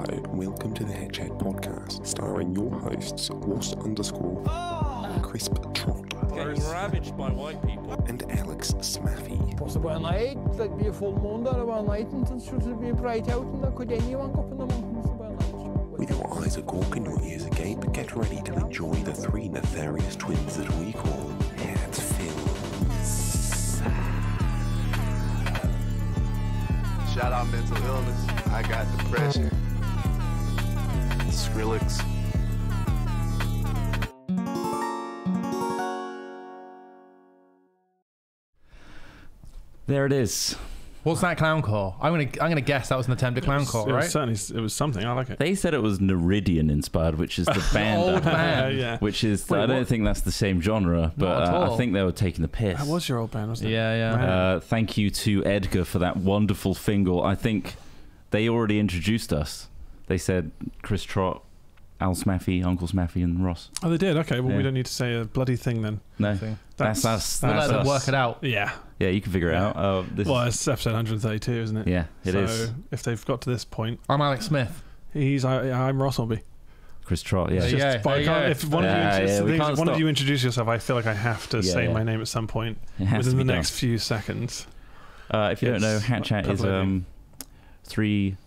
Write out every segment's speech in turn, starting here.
Hello, welcome to the Hat Chat podcast, starring your hosts, Ross _ Crisp Trott, Getting ravaged by white people, and Alex Smithy. Possibly a night, there'd be a full moon there about night, and it should be bright out, and there could anyone go up in the mountains about night. With your eyes agawk and your ears agape, get ready to enjoy the three nefarious twins that we call Hatfields. Shout out mental illness. I got depression. Skrillex. There it is. What's that clown core? I'm gonna guess that was an attempt at clown core, right? It was something. I like it. They said it was Neridian inspired, which is the band. Old band. Yeah. Which is, Wait, I don't what? think that's the same genre, but at all. I think they were taking the piss. That was your old band, wasn't it? Yeah. Right. Thank you to Edgar for that wonderful fingle. I think they already introduced us. They said Chris Trott, Al Smaffy, Uncle Smaffy, and Ross. Oh, they did? Okay, well, Yeah. we don't need to say a bloody thing then. No, that's us. We'll That's let them us. work it out. Yeah. Yeah, you can figure it out. Well, it's episode 132, isn't it? Yeah, it is. So if they've got to this point, I'm Alex Smith. I'm Ross Hornby. Chris Trott, yeah. There you go. But I can't, if one, we of you introduce yourself, I feel like I have to say my name at some point It has within to the be next few seconds. If you don't know, It's Hat Chat is puzzling. three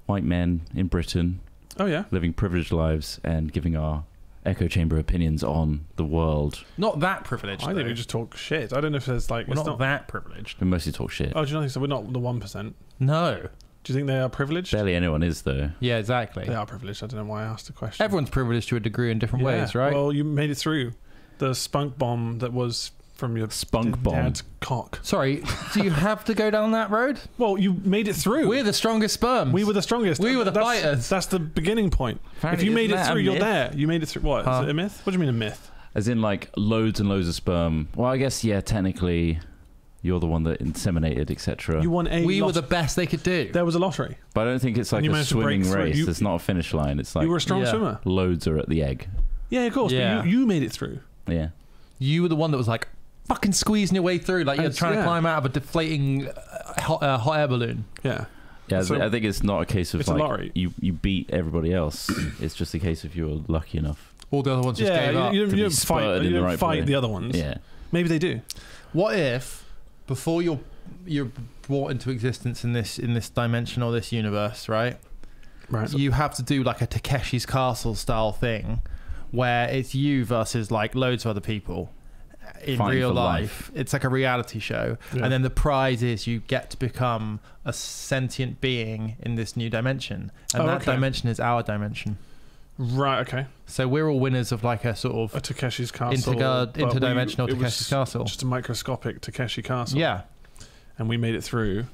white men in Britain Oh, yeah? living privileged lives and giving our echo chamber opinions on the world. Not that privileged. I think though. we just talk shit. I don't know if there's like... We're it's not that privileged. We mostly talk shit. Oh, do you not think so? We're not the 1%. No. Do you think they are privileged? Barely anyone is, though. Yeah, exactly. They are privileged. I don't know why I asked the question. Everyone's privileged to a degree in different ways, right? Well, you made it through the spunk bomb that was from your Spunk bomb. dad's cock. Sorry, do you have to go down that road? Well, you made it through. We're the strongest sperms. We were the strongest. We were the That's- fighters. That's the beginning point. Apparently, if you made isn't it that a through, you're myth? there. You made it through. What? Huh? Is it a myth? What do you mean a myth? As in, like, loads and loads of sperm. Well, I guess, yeah, technically, you're the one that inseminated, etc. You won a We were lot- the best they could do. There was a lottery. But I don't think it's like you a managed to break swimming through. race. You- It's not a finish line. It's like You were a strong Yeah. swimmer. loads are at the egg. Yeah, of course. Yeah. But you made it through. Yeah. You were the one that was like fucking squeezing your way through, like you're And- trying to yeah. climb out of a deflating hot air balloon. Yeah. Yeah, So- I think it's not a case of It's a like lottery. you beat everybody else. It's just a case of you were lucky enough. All the other ones just Yeah. gave up. You to be don't spurred fight. in You the don't right fight way. the other ones. Yeah. Maybe they do. What if, before you're brought into existence in this dimension or this universe, right? Right. You have to do like a Takeshi's Castle style thing, where it's you versus like loads of other people in Fighting real for life. It's like a reality show, Yeah. and then the prize is you get to become a sentient being in this new dimension, and Oh, that okay. dimension is our dimension. Right. Okay. So we're all winners of like a sort A of Takeshi's Castle. but interdimensional it was Takeshi's Castle. Just a microscopic Takeshi Castle. Yeah. And we made it through.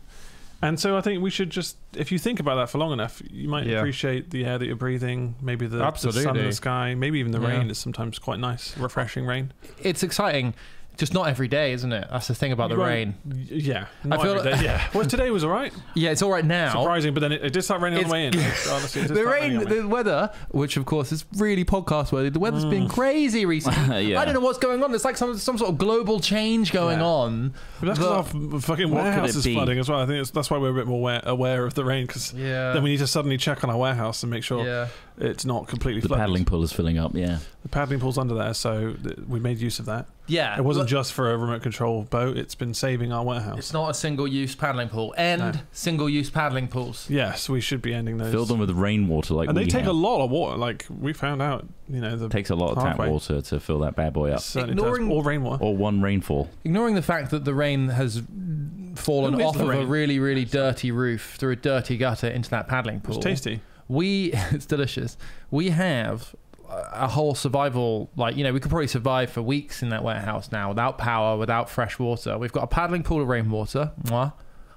And so I think we should just, if you think about that for long enough, you might Yeah. appreciate the air that you're breathing, maybe the sun in Absolutely. the sky, maybe even the Yeah. rain is sometimes quite nice, refreshing rain. It's exciting, just not every day, isn't it? That's the thing about the Right. rain. Yeah. Not feel every like- day, yeah. Well, today was all right. Yeah, it's all right now. Surprising, but then it did start raining on the way in. Honestly, it did The start raining rain, on the way the weather, which of course is really podcast worthy. The weather's been crazy recently. Yeah. I don't know what's going on. There's like some sort of global change going Yeah. on. But that's because our fucking What could warehouse it is be? flooding as well. I think that's why we're a bit more aware of the rain, because Yeah. then we need to suddenly check on our warehouse and make sure Yeah. it's not completely The flooded. paddling pool is filling up. Yeah. The paddling pool's under there, so we made use of that. Yeah. It wasn't Look, just for a remote control boat, it's been saving our warehouse. It's not a single-use paddling pool. End No. single-use paddling pools. Yes, we should be ending those. Fill them with rainwater like and we they take have. a lot of water. Like we found out, the Takes a lot of hard tap way. water to fill that bad boy up. certainly Ignoring- does. Or rainwater. Or one rainfall. Ignoring the fact that the rain has fallen Who is off the of a rain? really, really dirty roof through a dirty gutter into that paddling pool. It's tasty. It's delicious. We have a whole survival, we could probably survive for weeks in that warehouse now without power, without fresh water. We've got a paddling pool of rainwater. Mwah.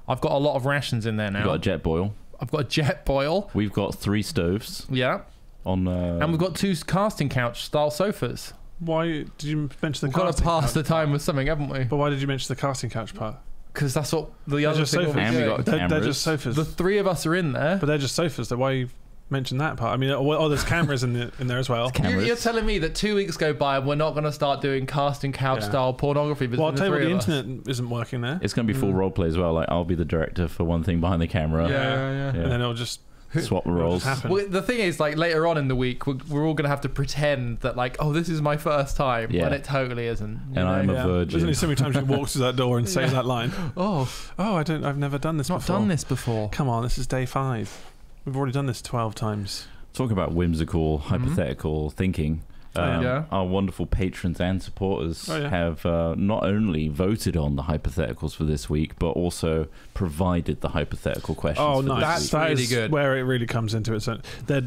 I've got a lot of rations in there now. We've got a jet boil. I've got a jet boil. We've got 3 stoves Yeah. on. And we've got 2 casting couch style sofas. Why did you mention the We've got to casting pass couch? the time with something, haven't we? But why did you mention the casting couch part? Because that's what the other just thing sofas. we're And we doing. got They're cameras. just sofas. The 3 of us are in there. But they're just sofas. So why mention that part? I mean, there's cameras in there as well. Cameras. You're telling me that 2 weeks go by and we're not going to start doing casting couch Yeah. style pornography between Well, I'll the tell you what, 3 the of us? internet isn't working there. It's going to be full role play as well. Like I'll be the director for one thing behind the camera. Yeah. And then it'll just swap the What roles. just happened? Well, the thing is, like later on in the week, we're all gonna have to pretend that, like, oh, this is my first time, Yeah. when it totally isn't. you And know? I'm a There's virgin. only so many times you walk through that door and say that line. Oh, Oh, I've never done this not before. done this before. Come on, this is day 5. We've already done this 12 times. Talk about whimsical, hypothetical thinking. Yeah. Our wonderful patrons and supporters have not only voted on the hypotheticals for this week, but also provided the hypothetical questions. Oh, for nice. this That's week. That really is good. where it really comes into it. So they're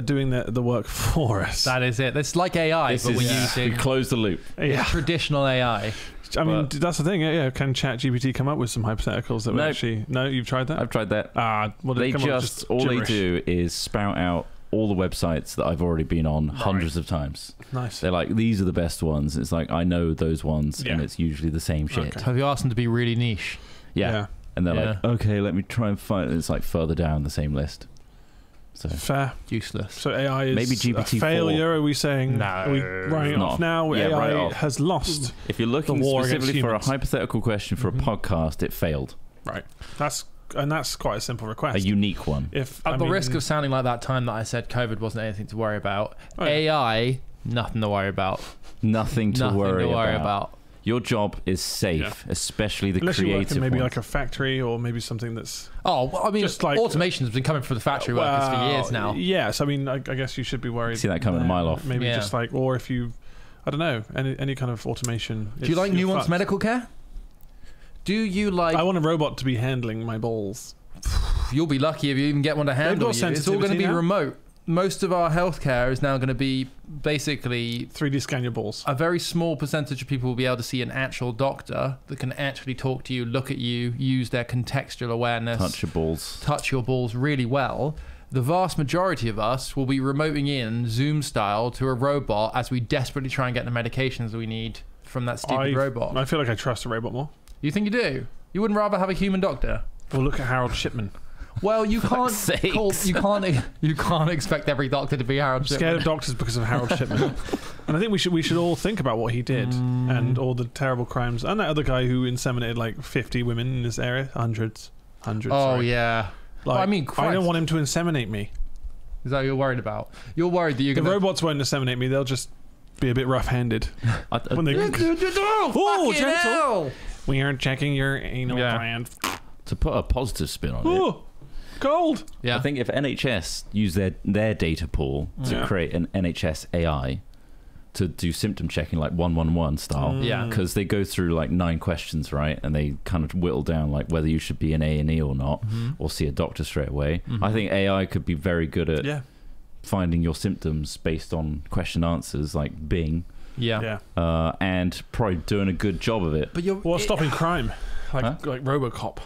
doing the work for us. That is it. It's like AI, This but is, we're we using close the loop. Yeah. traditional AI. I mean, But- that's the thing. Yeah. Can ChatGPT come up with some hypotheticals that would Nope. actually? No, you've tried that. I've tried that. Well, They come on, just all gibberish. they do is spout out all the websites that I've already been on hundreds of times. Nice. They're like, these are the best ones. It's like, I know those ones, and Yeah. it's usually the same shit. Okay. Have you asked them to be really niche? Yeah. And they're like, Yeah. okay, let me try and find it. It's like further down the same list. So Fair. Useless. So AI is Maybe a GPT-4. failure. Are we saying? No. Are we writing it Not. off now? Yeah, AI write it off. has lost. if you're looking war against specifically for a humans. hypothetical question for a podcast, it failed. Right. That's quite a simple request. A unique one. If At I the mean, risk of sounding like that time that I said COVID wasn't anything to worry about, Oh, yeah. AI, nothing to worry about. Nothing to Nothing worry to worry about. about. Your job is safe, especially the unless you work creative in maybe ones. like a factory or maybe something that's Oh, well, I mean, Just like- automation's been coming from the factory workers for years now. Yes, I mean, I guess you should be worried. See that coming a there. mile off. Maybe Yeah. just like, or if you, I don't know, any kind of automation. Do you like you're nuanced fucked. medical care? Do you like? I want a robot to be handling my balls. You'll be lucky if you even get one to handle got you. It's all going to sensitivity be now? remote. Most of our healthcare is now going to be basically 3D scan your balls. a very small percentage of people will be able to see an actual doctor that can actually talk to you, look at you, use their contextual awareness, Touch your balls. touch your balls really well. The vast majority of us will be remoting in Zoom style to a robot as we desperately try and get the medications we need from that stupid robot. I feel like I trust a robot more. You think you do? You wouldn't rather have a human doctor? Well, look at Harold Shipman. Well, you can't. sakes. You can't expect every doctor to be Harold I'm Shipman. scared of doctors because of Harold Shipman. And I think we should all think about what he did and all the terrible crimes. And that other guy who inseminated like 50 women in this area, hundreds. Oh sorry. yeah. Like, I mean, I Christ. don't want him to inseminate me. Is that what you're worried about? You're worried that you're The going to. robots won't inseminate me. They'll just be a bit rough-handed when they. Oh, gentle. We are checking your anal Yeah. gland. To put a positive spin on it, Oh, cold. Yeah. I think if NHS use their data pool to Yeah. create an NHS AI to do symptom checking like 111 style, Yeah. because they go through like 9 questions, right, and they kind of whittle down like whether you should be in A&E or not, or see a doctor straight away. I think AI could be very good at Yeah. finding your symptoms based on question answers like Bing, Yeah. Yeah. and probably doing a good job of it. But you're. Or stopping crime, like Huh? RoboCop.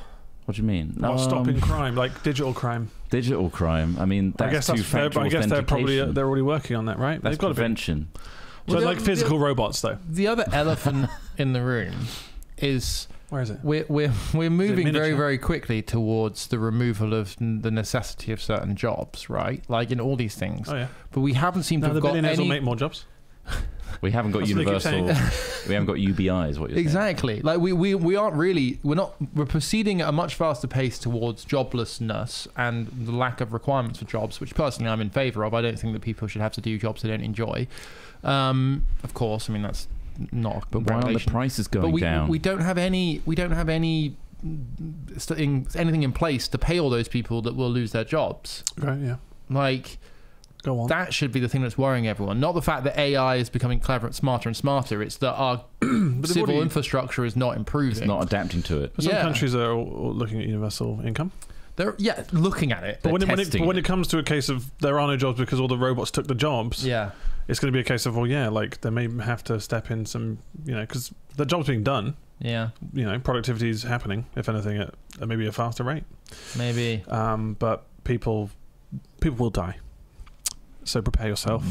What do you mean? Or stopping crime, like digital crime. Digital crime. I mean, that's I guess that's fair, two-factor but I guess they're authentication. already working on that, right? That's They've got to be. prevention. So Well, like physical robots, though. The other elephant in the room is Where is it? we're moving very, miniature? very quickly towards the removal of the necessity of certain jobs, right? Like in all these things. Oh yeah. But we haven't seemed to Now the have got billionaires any. will make more jobs. We haven't got That's what they keep universal. We haven't got UBIs. What you're saying. Exactly. Like we aren't really. We're proceeding at a much faster pace towards joblessness and the lack of requirements for jobs, which personally I'm in favour of. I don't think that people should have to do jobs they don't enjoy. Of course, I mean that's not. But why aren't the regulation. prices But going we down? don't have any. We don't have any. Anything in place to pay all those people that will lose their jobs. Right. Yeah. Like Go on. that should be the thing that's worrying everyone. Not the fact that AI is becoming clever and smarter. It's that our they've civil already- infrastructure is not improving. It's not adapting to it. But some Yeah. countries are looking at universal income. They're looking at it. But when testing it it. comes to a case of there are no jobs because all the robots took the jobs, Yeah. it's going to be a case of, well, yeah, like they may have to step in some, because the job's being done, Yeah. productivity is happening, if anything, at maybe a faster rate. Maybe. But people will die. So prepare yourself.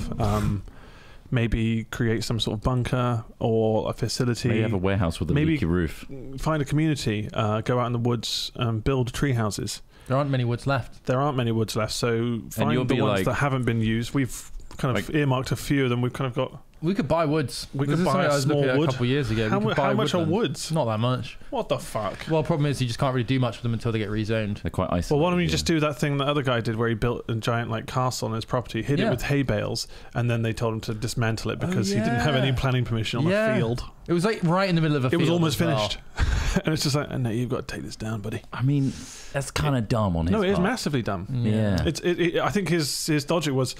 Maybe create some sort of bunker or a facility. Maybe have a warehouse with a Maybe- leaky roof. Find a community. Go out in the woods and build tree houses. There aren't many woods left. There aren't many woods left, so you'll find the be ones like- that haven't been used. We've kind of Like- earmarked a few of them. We've kind of got We could buy woods. We This could is buy something a I was small looking at wood. a couple of years ago. How We could buy much are woodland. woods? Not that much. What the fuck? Well, problem is you just can't really do much with them until they get rezoned. They're quite isolated. Well, why don't we yeah. just do that thing the other guy did where he built a giant like castle on his property, hid it Yeah. with hay bales, and then they told him to dismantle it because he didn't have any yeah. planning permission on Yeah. the field. It was like right in the middle of a It field. was almost as well. finished. And it's just like, no, you've got to take this down, buddy. I mean, that's kind of dumb on his No, it is part. massively dumb. Yeah. I think his logic was,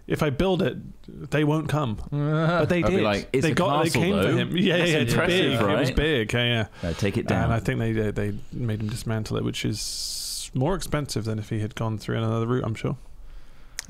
if I build it, they won't come. But they I'd be did. like, it's they a they castle, came for though. him. Yeah, That's yeah, it's impressive, big. It was right? big. Yeah, yeah. Take it down. And I think they made him dismantle it, which is more expensive than if he had gone through another route, I'm sure.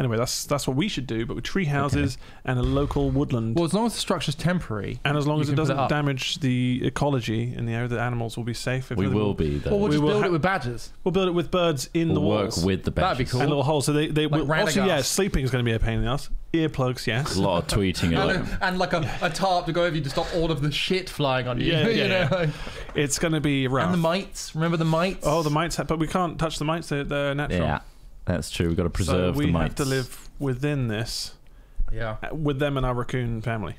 Anyway, that's what we should do, but with tree houses and a local woodland. Well, as long as the structure's temporary, And as long you as it can put doesn't up. damage the ecology in the area, the animals will be safe. we will be, though. Well, we'll We just will build ha- it with badgers. We'll build it with birds in the We'll work walls. with the That'd be badges. cool. And little holes. So they will. Also, radagast. yeah, sleeping is going to be a pain in the ass. Earplugs, yes. A lot of tweeting. And like a tarp to go over you to stop all of the shit flying on you. Yeah, you yeah, know? It's going to be rough. And the mites. Remember the mites? Oh, the mites. But we can't touch the mites. They're natural. Yeah, that's true. We've got to preserve so we the mites. have to live within this, Yeah. with them and our raccoon family,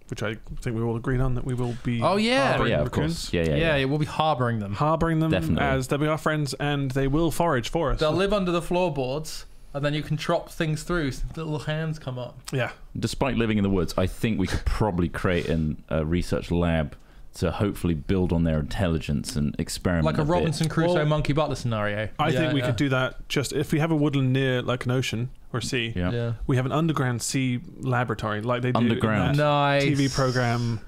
which I think we all agreed on that we will be. Oh, yeah. harbouring Yeah, of raccoons. course. Yeah. Yeah, we'll be harbouring them. Harboring them Definitely. as they'll be our friends, and they will forage for us. They'll live under the floorboards, and then you can chop things through so the little hands come up. Yeah. Despite living in the woods, I think we could probably create a research lab to hopefully build on their intelligence and experiment. Like a bit. Robinson Crusoe Well, Monkey Butler scenario. I think we yeah. could do that just if we have a woodland near like an ocean or sea. Yeah. Yeah. We have an underground sea laboratory like they do Underground. in that Nice. TV program.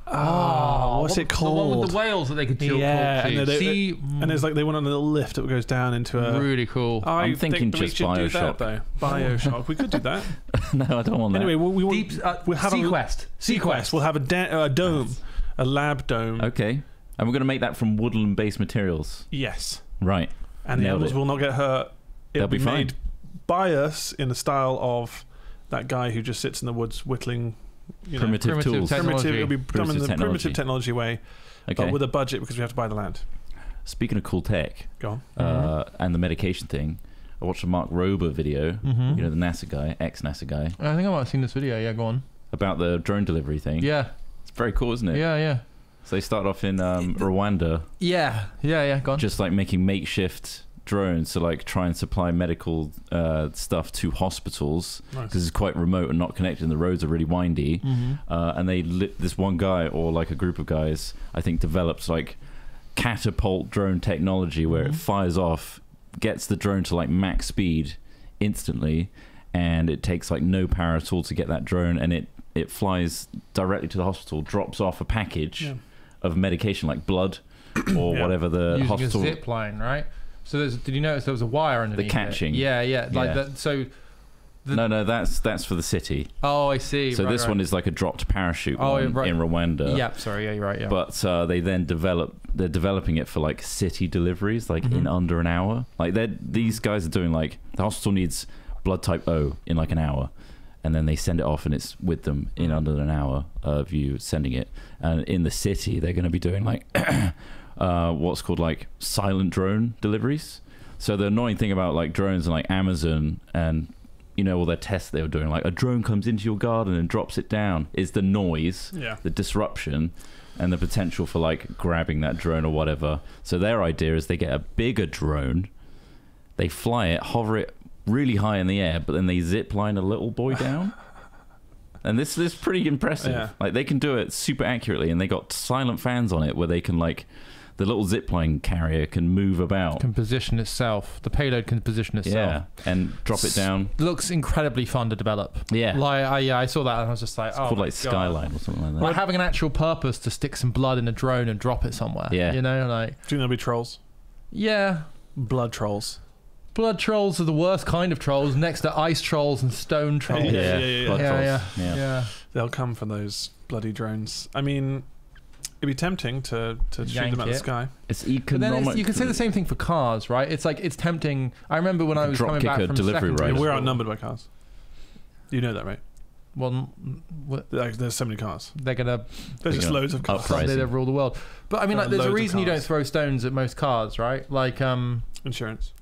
Oh, what's it The one called? with the whales that they could chill Yeah, talk to. and they- See, And there's like they went on a little lift that goes down into a. really cool. I I'm thinking think that we just should do that, Bioshock. though. Bioshock. We could do that. No, I don't want that. Anyway, we want Deep we'll have a Sequest. Sequest. We'll have a dome, a lab dome. Okay. And we're going to make that from woodland-based materials. Yes, Right. and the Nailed animals it. will not get hurt. They'll It'll be fine. made by us in the style of that guy who just sits in the woods whittling. You know, Primitive tools. technology. It'll be done in the Primitive primitive technology way, Okay. but with a budget because we have to buy the land. Speaking of cool tech Go on. and the medication thing, I watched a Mark Rober video, Mm-hmm. you know, the NASA guy, ex-NASA guy, I think I might have seen this video. Yeah, go on. about the drone delivery thing. Yeah, It's very cool, isn't it? yeah. So they start off in Rwanda, Yeah, go on. just like making makeshift drones to like try and supply medical stuff to hospitals Nice. because it's quite remote and not connected and the roads are really windy. And they this one guy or like a group of guys I think develops like catapult drone technology where it fires off, gets the drone to like max speed instantly, and it takes like no power at all to get that drone, and it flies directly to the hospital, drops off a package of medication like blood or Yeah. whatever the Using hospital. a zip line, right? So did you notice there was a wire underneath? catching. It? Yeah. Like Yeah. that. So. No, that's for the city. Oh, I see. So right, this right. one is like a dropped parachute one right. in Rwanda. Yeah, sorry. Yeah, you're right. Yeah. But they then they're developing it for like city deliveries, like in under an hour. Like these guys are doing like the hospital needs blood type O in like an hour, and then they send it off and it's with them in under an hour of you sending it. And in the city, they're going to be doing like what's called like silent drone deliveries. So the annoying thing about like drones and like Amazon and you know all their tests they were doing, like a drone comes into your garden and drops it down, is the noise, the disruption, and the potential for like grabbing that drone or whatever. So their idea is they get a bigger drone, they fly it, hover it really high in the air, but then they zip line a little boy down. And this is pretty impressive. Yeah. Like they can do it super accurately, and they got silent fans on it where they can like the little zipline carrier can move about. Can position itself. The payload can position itself. Yeah, and drop it down. Looks incredibly fun to develop. Yeah. Like I saw that and I was just like, It's oh, called my like God. Skyline or something like that. Like having an actual purpose to stick some blood in a drone and drop it somewhere. Yeah. You know, like Do you think there'll be trolls? yeah. Blood trolls. Blood trolls are the worst kind of trolls, next to ice trolls and stone trolls. Yeah. Blood Yeah, trolls. yeah. They'll come for those bloody drones. I mean, it'd be tempting to shoot Yank them out of the it. sky. It's But then economic. you could say the same thing for cars, right? It's like it's tempting. I remember when I was Drop coming kick back a from delivery secondary rider. We're school. outnumbered by cars. You know that, right? Well, There's so many cars. they're gonna There's just gonna loads of cars. upprice. someday they'll rule the world. But I mean, like, there's a Loads of reason you don't cars. throw stones at most cars, right? Like, Insurance.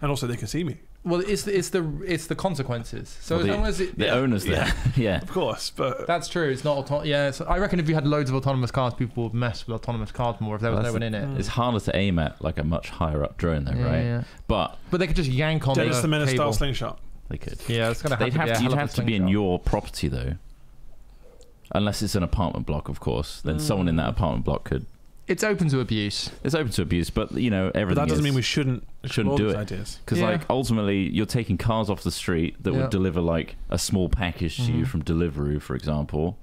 And also they can see me. Well, it's the consequences. So Well, as long as the owner's there. Yeah. Of course, but That's true. It's not so I reckon if you had loads of autonomous cars, people would mess with autonomous cars more if there was Well, no one that's in it. It's harder to aim at like a much higher up drone, though, right? Yeah. But But they could just yank on Dennis the Menace cable. style slingshot. they could. Yeah, it's gonna have They'd to be a hell you'd of a have to be in slingshot. your property though, unless it's an apartment block, of course. Then someone in that apartment block could. It's open to abuse. It's open to abuse, but you know But everything. that doesn't is, mean we shouldn't explore do these it. ideas. Because Yeah. like ultimately you're taking cars off the street that Yeah. would deliver like a small package to you Mhm. from Deliveroo, for example.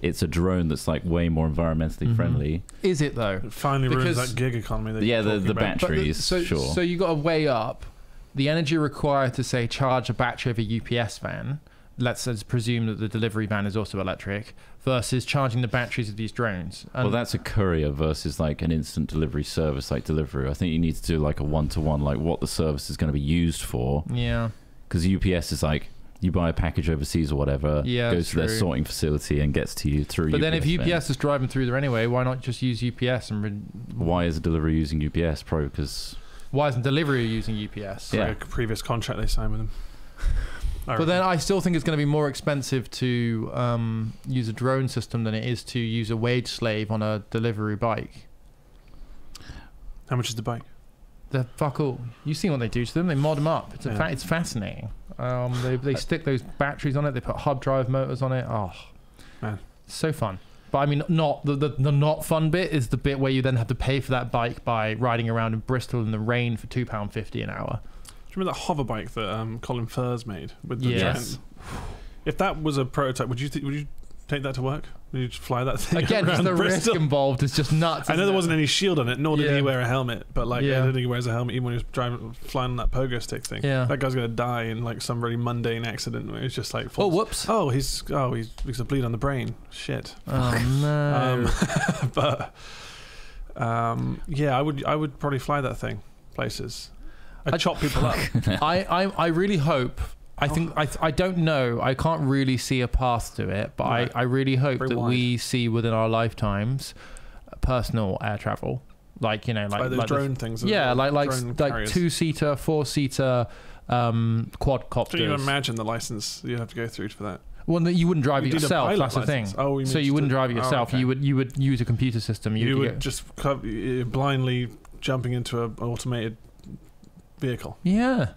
It's a drone that's like way more environmentally Mhm. friendly. Is it though? It finally ruins Because- that gig economy. That Yeah, you're the talking about. batteries, so sure. so you got to weigh up the energy required to say charge a battery of a UPS van. Let's presume that the delivery van is also electric versus charging the batteries of these drones. And Well, that's a courier versus like an instant delivery service like Deliveroo. I think you need to do like a one-to-one, like what the service is going to be used for. yeah. Because UPS is like you buy a package overseas or whatever, Yeah, goes to their true. sorting facility and gets to you through. But then if van. UPS is driving through there anyway, why not just use UPS and Why is Deliveroo using UPS? Probably because why isn't Deliveroo using UPS? Yeah. Like a previous contract they signed with them. But then I still think it's going to be more expensive to use a drone system than it is to use a wage slave on a delivery bike. How much is the bike? They're fuck all. You see what they do to them? They mod them up. It's Yeah. it's fascinating. They stick those batteries on it. They put hub drive motors on it. Oh, Man. so fun. But I mean, not the not fun bit is the bit where you then have to pay for that bike by riding around in Bristol in the rain for £2.50 an hour. Do you remember that hover bike that Colin Furze made with the Yes. giant? If that was a prototype, would you take that to work? Would you just fly that thing Again, around just the Bristol? risk involved is just nuts. I know isn't there it? wasn't any shield on it, nor did Yeah. he wear a helmet. But like, Yeah. I don't think he wears a helmet even when he was flying on that pogo stick thing. Yeah. That guy's gonna die in like some really mundane accident where it's just like, Oh, falls. whoops. he's a bleed on the brain. Shit. Oh, no. But yeah, I would probably fly that thing places. I'd chop people up. I really hope. I think I don't know. I can't really see a path to it, but Right. I really hope Very that wide. we see within our lifetimes personal air travel, like you know, Like those the- drone things. yeah, like drone like carriers. 2-seater, 4-seater quadcopters. Can you imagine the license you have to go through for that? Well, you wouldn't drive You it need a yourself. pilot That's the thing. license. Oh, you So mean you just wouldn't a- drive it oh, yourself. okay. You would use a computer system. You would get- just blindly jumping into an automated vehicle. Yeah.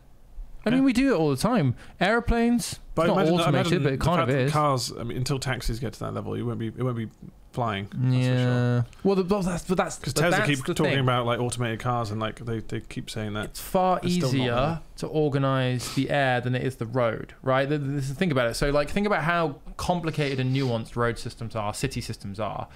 I mean, we do it all the time. Airplanes, But it's not imagine automated, but the it kind fact of that is. Cars, I mean, until taxis get to that level, it won't be flying. That's for sure. Yeah. Well, that's Because but Tesla that's keep the talking thing. about like automated cars, and like they keep saying that. It's far It's still not easier there. to organize the air than it is the road, right? This is, think about it. So, like, think about how complicated and nuanced road systems are, city systems are.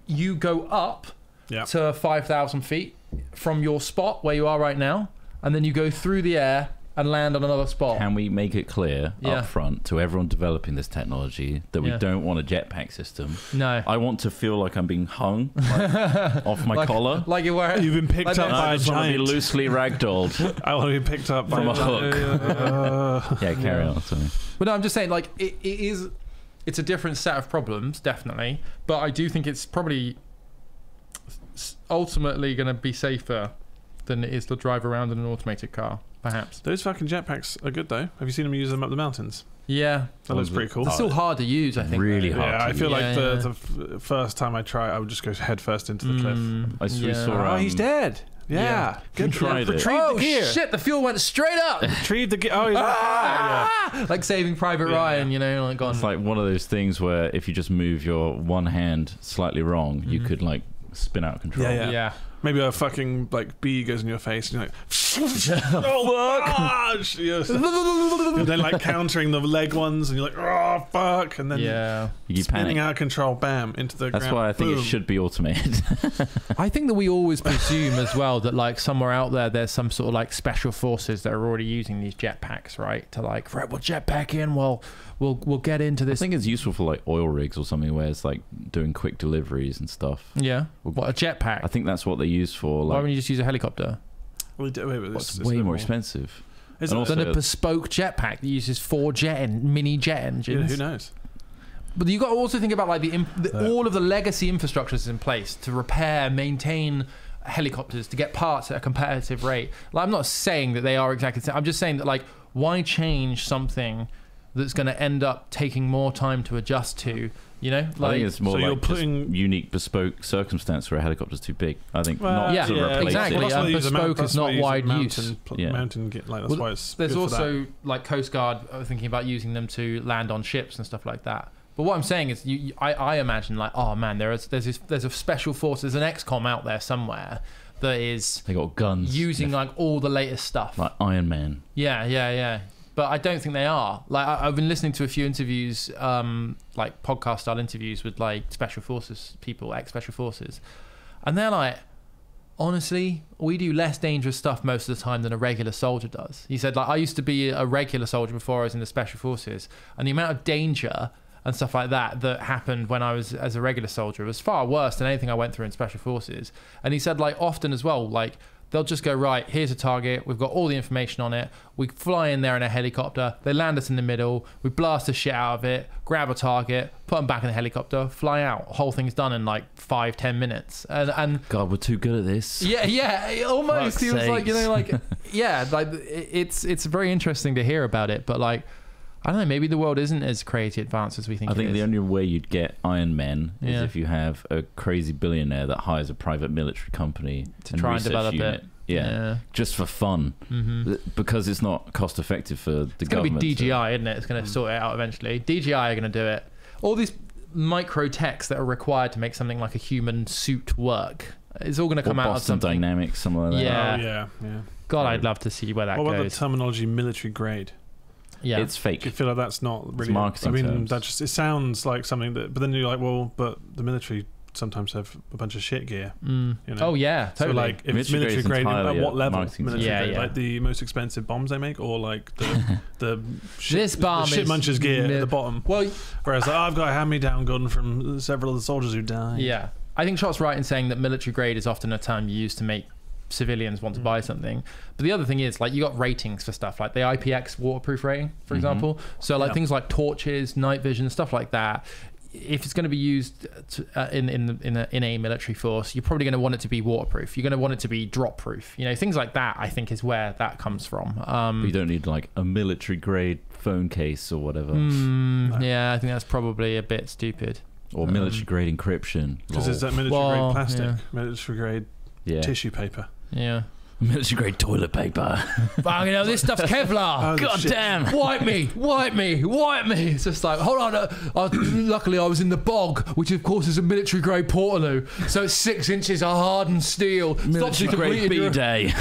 You go up Yeah. to 5,000 feet from your spot where you are right now, and then you go through the air and land on another spot. Can we make it clear Yeah. up front to everyone developing this technology that we Yeah. don't want a jetpack system? No. I want to feel like I'm being hung like, off my collar. Like you're wearing. You've been picked Like up that- by I a just want to be giant. loosely ragdolled. I want to be picked up From by a hook. Yeah, carry Yeah. on. Sorry. But no, I'm just saying, like, it's a different set of problems, definitely. But I do think it's probably ultimately going to be safer than it is to drive around in an automated car, perhaps. Those fucking jetpacks are good though. Have you seen them use them up the mountains? Yeah. That looks pretty cool. It's still hard to use, I think. Really though. hard. Yeah, I feel Yeah, like yeah. the first time I try, I would just go head first into the cliff. I saw, yeah. saw, Oh, he's dead. Yeah, Yeah. good. tried it. Retrieve Oh the gear. shit! The fuel went straight up, Retrieve the gear. Oh, he's yeah. like Saving Private Yeah. Ryan. You know, like gone. It's like one of those things where if you just move your one hand slightly wrong, you could like spin out of control. Yeah. yeah. Maybe a fucking like bee goes in your face, and you're like, oh fuck! You're then like countering the leg ones, and you're like, oh fuck! And then Yeah. You spinning panic. out of control, bam, into the That's ground. why I think Boom. it should be automated. I think that we always presume as well that like somewhere out there's some sort of like special forces that are already using these jetpacks, right? To like, right, we'll jetpack in, we'll get into I this. think it's useful for like oil rigs or something where it's like doing quick deliveries and stuff. Yeah. What, a jetpack? I think that's what they use for. Why Like, wouldn't you just use a helicopter? Well, wait, but it's it's way a bit more expensive. Is And it? also- Than a bespoke jetpack that uses 4 mini jet Yeah, engines. who knows? But you got to also think about like all of the legacy infrastructures in place to repair, maintain helicopters to get parts at a competitive rate. Like, I'm not saying that they are exactly the same. I'm just saying that, like, why change something that's going to end up taking more time to adjust to? You know, like, I think it's more so like you're putting just unique bespoke circumstance where a helicopter's too big. I think Well, not yeah, to replace exactly. it. Well, that's why they use a bespoke that's is why not they use a wide mountain, use. Yeah. Mountain that's Well, why it's there's good for that. also like Coast Guard thinking about using them to land on ships and stuff like that. But what I'm saying is, I imagine like, oh man, there's a special force, there's an XCOM out there somewhere that is They got guns using like all the latest stuff. like Iron Man. Yeah. But I don't think they are. Like, I've been listening to a few interviews, like podcast style interviews with like special forces people, ex-special forces, and they're like, honestly, we do less dangerous stuff most of the time than a regular soldier does. He said, like, I used to be a regular soldier before I was in the special forces, and the amount of danger and stuff like that happened when I was as a regular soldier was far worse than anything I went through in special forces. And he said, like, often as well, like, they'll just go, right, here's a target, we've got all the information on it, we fly in there in a helicopter, they land us in the middle, we blast the shit out of it, grab a target, put them back in the helicopter, fly out, whole thing's done in like 5-10 minutes. And God, we're too good at this. yeah, almost. Fuck's He was like, you know, like, sakes. yeah, like it's very interesting to hear about it, but like, I don't know, maybe the world isn't as crazy advanced as we think I it think is. the only way you'd get Iron Men is Yeah. if you have a crazy billionaire that hires a private military company To try and research develop unit. it. Yeah, just for fun, because it's not cost effective for the It's going to government. be DGI, isn't it? It's going to sort it out eventually. DGI are going to do it. All these micro techs that are required to make something like a human suit work, it's all going to come out of Boston something. Dynamics, something like that. Yeah. Oh, yeah. God, I'd love to see where that What about the goes. terminology military grade? Yeah, It's fake. Do you feel like that's not really? marketing I mean, terms. that just it sounds like something that. But then you're like, well, but the military sometimes have a bunch of shit gear. You know? Oh yeah, So totally. like, if it's Military military grade is grade, entirely at what a level? marketing Military term. grade, Yeah. like the most expensive bombs they make, or like the This bomb shit is munchers gear mil- at the bottom. well, Whereas like, I've got a hand-me-down gun from several of the soldiers who died. yeah, I think Trott's right in saying that military grade is often a term you use to make civilians want to buy something. But the other thing is, like, you got ratings for stuff like the IPX waterproof rating, for example. So like Yeah. things like torches, night vision, stuff like that. If it's going to be used in a military force, you're probably going to want it to be waterproof. You're going to want it to be drop proof. You know, things like that. I think is where that comes from. But you don't need like a military grade phone case or whatever, Yeah, I think that's probably a bit stupid. or military grade encryption. Because Lol. it's that military Well, grade plastic, yeah. military grade yeah, tissue paper. Yeah. military grade toilet paper. Fucking hell, this stuff's Kevlar. Oh, God shit. damn. Wipe me. It's just like, hold on. Luckily, I was in the bog, which of course is a military grade Portaloo. So it's 6 inches of hardened steel. Stops you Military grade completing your- B-Day.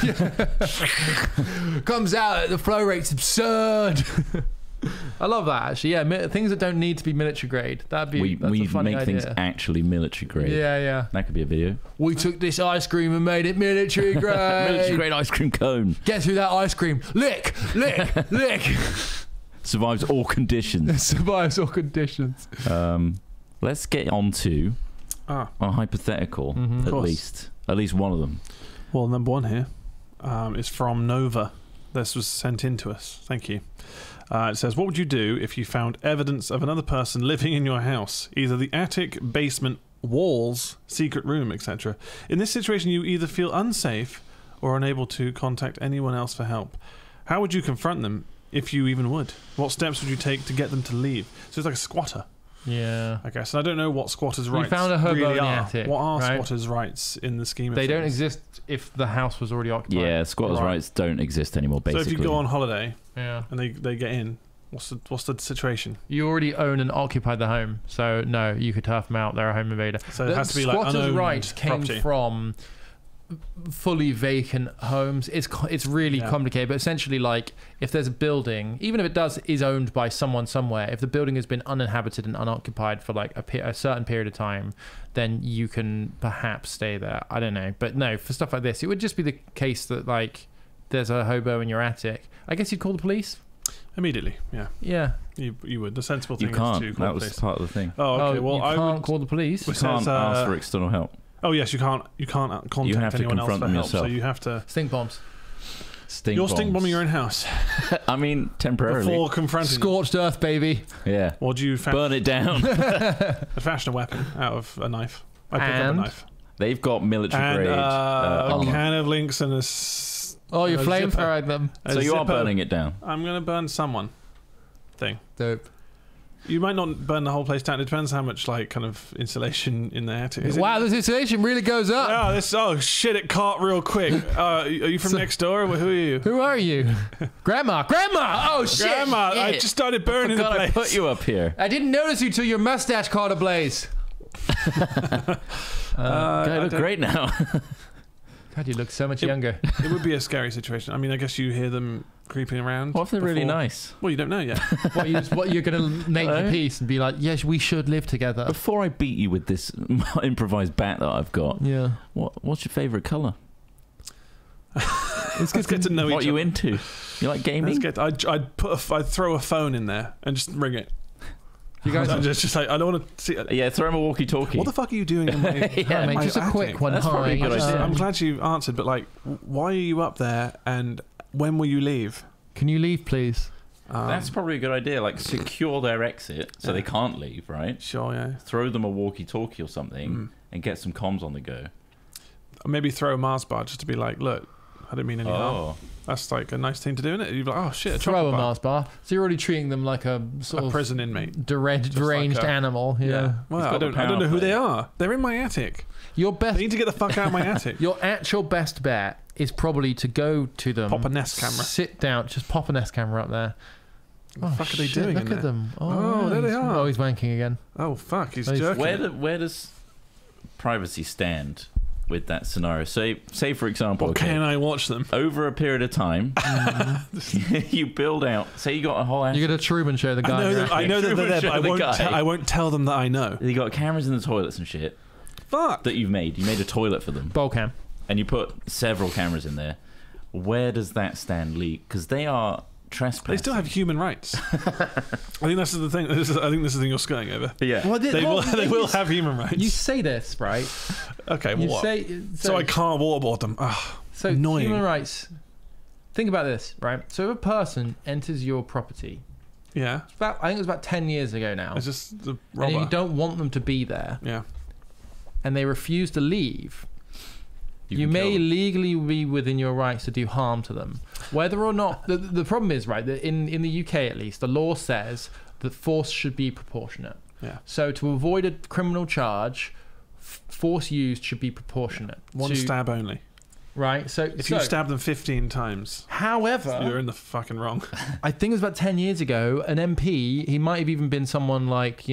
Comes out, the flow rate's absurd. I love that, actually. Yeah, things that don't need to be military grade. That's we a funny make idea. things actually military grade. Yeah. That could be a video. We took this ice cream and made it military grade. Military grade ice cream cone. Get through that ice cream. Lick. Survives all conditions. Survives all conditions. Let's get on to Ah, a hypothetical, Mhm. at course. least one of them. well, number one here is from Nova. This was sent in to us. Thank you. It says, what would you do if you found evidence of another person living in your house, either the attic, basement, walls, secret room, etc.? In this situation, you either feel unsafe or unable to contact anyone else for help. How would you confront them, if you even would? What steps would you take to get them to leave? So it's like a squatter, Yeah. I guess. And I don't know what squatters' rights found a hobo really in the are. attic, What are right? squatters' rights in the scheme of They things? don't exist if the house was already occupied. Yeah, squatters' Right. rights don't exist anymore. So Basically, if you go on holiday Yeah. and they get in, what's the situation? You already own and occupy the home, so no, you could turf them out. They're a home invader. So it The has to be like squatters' unowned rights came property. from fully vacant homes. It's really Yeah. complicated, but essentially, like, if there's a building, even if it is owned by someone somewhere, if the building has been uninhabited and unoccupied for like a certain period of time, then you can perhaps stay there. I don't know, but no, for stuff like this, it would just be the case that like there's a hobo in your attic. I guess you'd call the police. Immediately, yeah. Yeah. You would. The sensible thing you is can't. to call That the was police. part of the thing. Oh, okay. Well, you I can't would. call the police. You It can't says, ask for external help. Oh yes, you can't contact You have to anyone else confront for them help. yourself. So you have to. Stink bombs. Stink You're stink bombs. bombing your own house I mean, temporarily. before confronting. them. Scorched earth, baby. Yeah. Or do you Burn it down. fashion a weapon out of a knife? I pick up a And? knife. They've got military And grade a armor. can of links and a. Oh, you're a flamethrowing them. So you are zipper. burning it down. I'm going to burn someone. Dope. You might not burn the whole place down. It depends how much like kind of insulation in the attic. Is it- Wow, this insulation really goes up. Oh shit! It caught real quick. Are you from next door? Who are you? Who are you? Grandma! Oh, shit! Grandma, I just started burning the God, I place. put you up here. I didn't notice you till your mustache caught ablaze. I look great now. God, you look so much younger. It would be a scary situation. I mean, I guess you hear them creeping around. What if they're really before- nice? Well, you don't know yet. What you're going to make Hello? your peace and be like, yes, we should live together. Before I beat you with this improvised bat that I've got, Yeah. what's your favourite colour? Let's get to know What are each you other. into? You like gaming? I'd throw a phone in there and just ring it. You guys just like I don't want to see. Yeah, throw him a walkie-talkie. What the fuck are you doing in my? Yeah, mate, my just a quick attic? one. That's probably a Hi. good idea. I'm glad you answered, but like, why are you up there and when will you leave? Can you leave, please? That's probably a good idea. Like, secure their exit so they can't leave, right? Sure, yeah. Throw them a walkie-talkie or something and get some comms on the go. Maybe throw a Mars bar just to be like, look, I didn't mean any harm. Oh. That's like a nice thing to do, isn't it? You're like, oh shit, a Throw chocolate a bar. Mars bar. So you're already treating them like a sort A of prison inmate. deranged like a- animal. Yeah. Well, He's got I the don't know power who play. they are. They're in my attic. Your They best, need to get the fuck out of my attic. your actual best bet is probably to go to them. Pop a Nest camera. Sit down. Just pop a Nest camera up there. What the fuck are they shit, doing Look in at there? them. Oh, there they he's- are. Oh, he's wanking again. Oh fuck, he's He's- jerking. Where does privacy stand with that scenario? Say for example, What can I watch them? over a period of time, you build out. Say you got a whole. You're gonna Truman Show the guy. in your I know that they're there, but The guy. I won't tell them that I know. You got cameras in the toilets and shit Fuck. that you've made. You made a toilet for them, Bowl cam. and you put several cameras in there. Where does that stand leak? Because they are trespassing. They still have human rights. I think that's the thing. I think this is the thing you're skirting over. Yeah. Well, They will have human rights. You say this, right? Okay, You well, what? say So I can't waterboard them. Ah, So annoying. human rights. Think about this, right? So if a person enters your property, yeah. I think it was about 10 years ago now, It's just the and robber. you don't want them to be there, Yeah. and they refuse to leave, you can kill may them. legally be within your rights to do harm to them. Whether or not the problem is, right, that in the UK at least, the law says that force should be proportionate. Yeah. So to avoid a criminal charge, force used should be proportionate. One to, stab only. right? So If you stab them 15 times, however, you're in the fucking wrong. I think it was about 10 years ago, an MP, he might have even been someone like,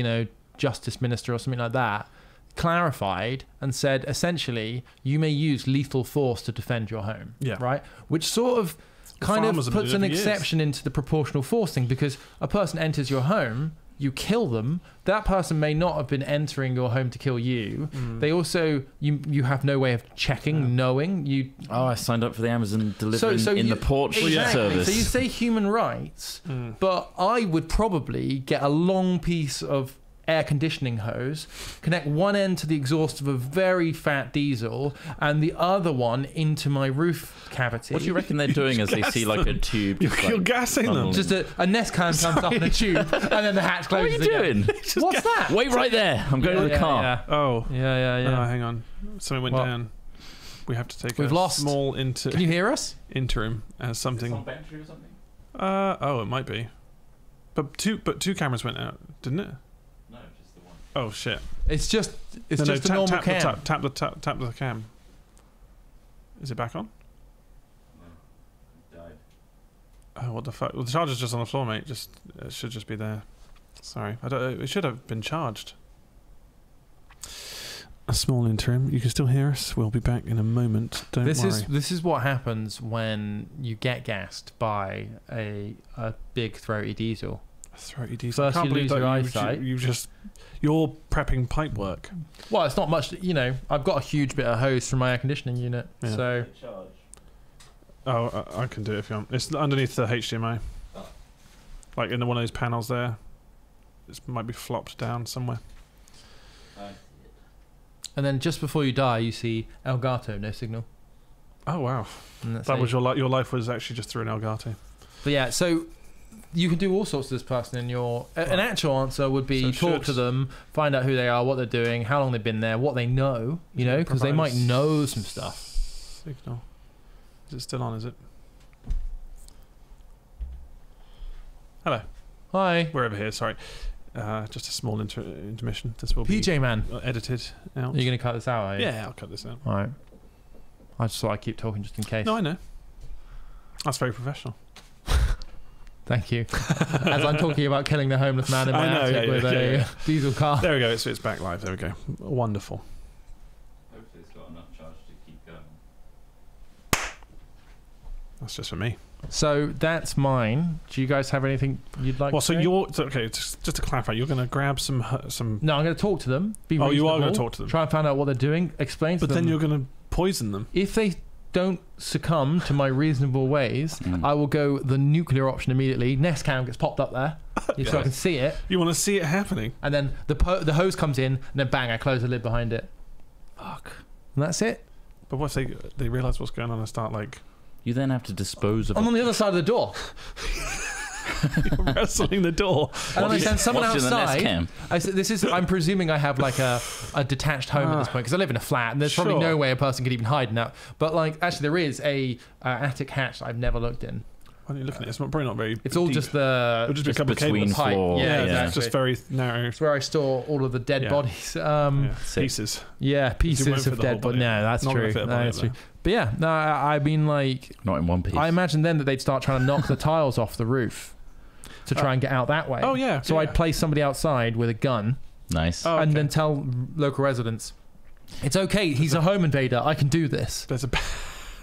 Justice Minister or something like that, clarified and said, essentially, you may use lethal force to defend your home. Yeah. Right? Which sort of kind of farmers have been puts doing an it for years. exception into the proportional force thing, because a person enters your home, you kill them, that person may not have been entering your home to kill you. They also, you have no way of checking, knowing. Oh, I signed up for the Amazon delivery in the porch exactly. service. So you say human rights, but I would probably get a long piece of air conditioning hose, connect one end to the exhaust of a very fat diesel, and the other one into my roof cavity. What do you reckon they're doing as they see like a tube? just, You're like, gassing them. tunnel? Just a Nest can comes up in a tube, and then the hatch What are closes you again. doing? What's that? Wait right there. I'm going to the car. Yeah, Oh. yeah. Oh, hang on. Something went What? down. We have to take We've a lost. small Can you hear us? interim as something. battery or something? Oh, it might be. But two cameras went out, didn't it? No, just the one. Oh shit! It's just a tap, normal tap cam. tap the cam. Is it back on? Died. Oh, what the fuck? Well, the charger's just on the floor, mate. It should just be there. Sorry, I don't. It should have been charged. A small interim. You can still hear us. We'll be back in a moment. Don't worry. This is what happens when you get gassed by a big throaty diesel. Throaty diesel. First I can't you believe lose your that eyesight. You're prepping pipe work. Well, it's not much. I've got a huge bit of hose from my air conditioning unit, Yeah. so Oh, I can do it if you want. It's underneath the HDMI. Like in one of those panels there. It might be flopped down somewhere. and then just before you die, you see Elgato, no signal. Oh wow. And that's That it. was your life was actually just through an Elgato. But yeah, so you can do all sorts to this person in your... An actual answer would be So talk to them, find out who they are, what they're doing, how long they've been there, what they know, you know, because they might know some stuff. Signal. Is it still on, is it? Hello. Hi. We're over here, sorry. Just a small intermission. This will be PJ Man. edited out. Are you going to cut this out, are you? Yeah, I'll cut this out. All right. I just thought I'd keep talking just in case. No, I know. That's very professional. Thank you. As I'm talking about killing the homeless man in my attic with a diesel car. There we go. It's back live. There we go. Wonderful. Hopefully it's got enough charge to keep going. That's just for me. So that's mine. Do you guys have anything you'd like Well, to so say? you're okay. Just to clarify, you're going to grab some. No, I'm going to talk to them. Be Oh, you are reasonable, going to talk to them. Try and find out what they're doing. Explain to But them. then you're going to poison them. If they don't succumb to my reasonable ways, I will go the nuclear option immediately. Nest cam gets popped up there, so I can see it. You want to see it happening. And then the hose comes in, and then bang, I close the lid behind it. Fuck. And that's it. But what if they realise what's going on and start like You then have to dispose of I'm on the other side of the door. you're wrestling the door? And then I send someone Watching the Nest outside. cam. I'm presuming I have like a detached home at this point because I live in a flat and there's probably Sure. no way a person could even hide in that. But like, actually, there is a attic hatch that I've never looked in. When you're looking at it, it's probably not very. It's all deep. just the It'll just be a couple of between cables. pipe. floor. Yeah, It's exactly. just very narrow. It's where I store all of the dead Yeah. bodies. Yeah. Sick. Pieces. Yeah, won't pieces fit of the whole dead bodies. body. No, that's Not gonna true. fit a No, body that's up true. there. But yeah, no, I mean, like, Not in one piece. I imagine then that they'd start trying to knock the tiles off the roof to try and get out that way. Oh yeah. So yeah. I'd place somebody outside with a gun Nice. Oh, and okay. then tell local residents, it's okay, he's a home invader, I can do this. There's a.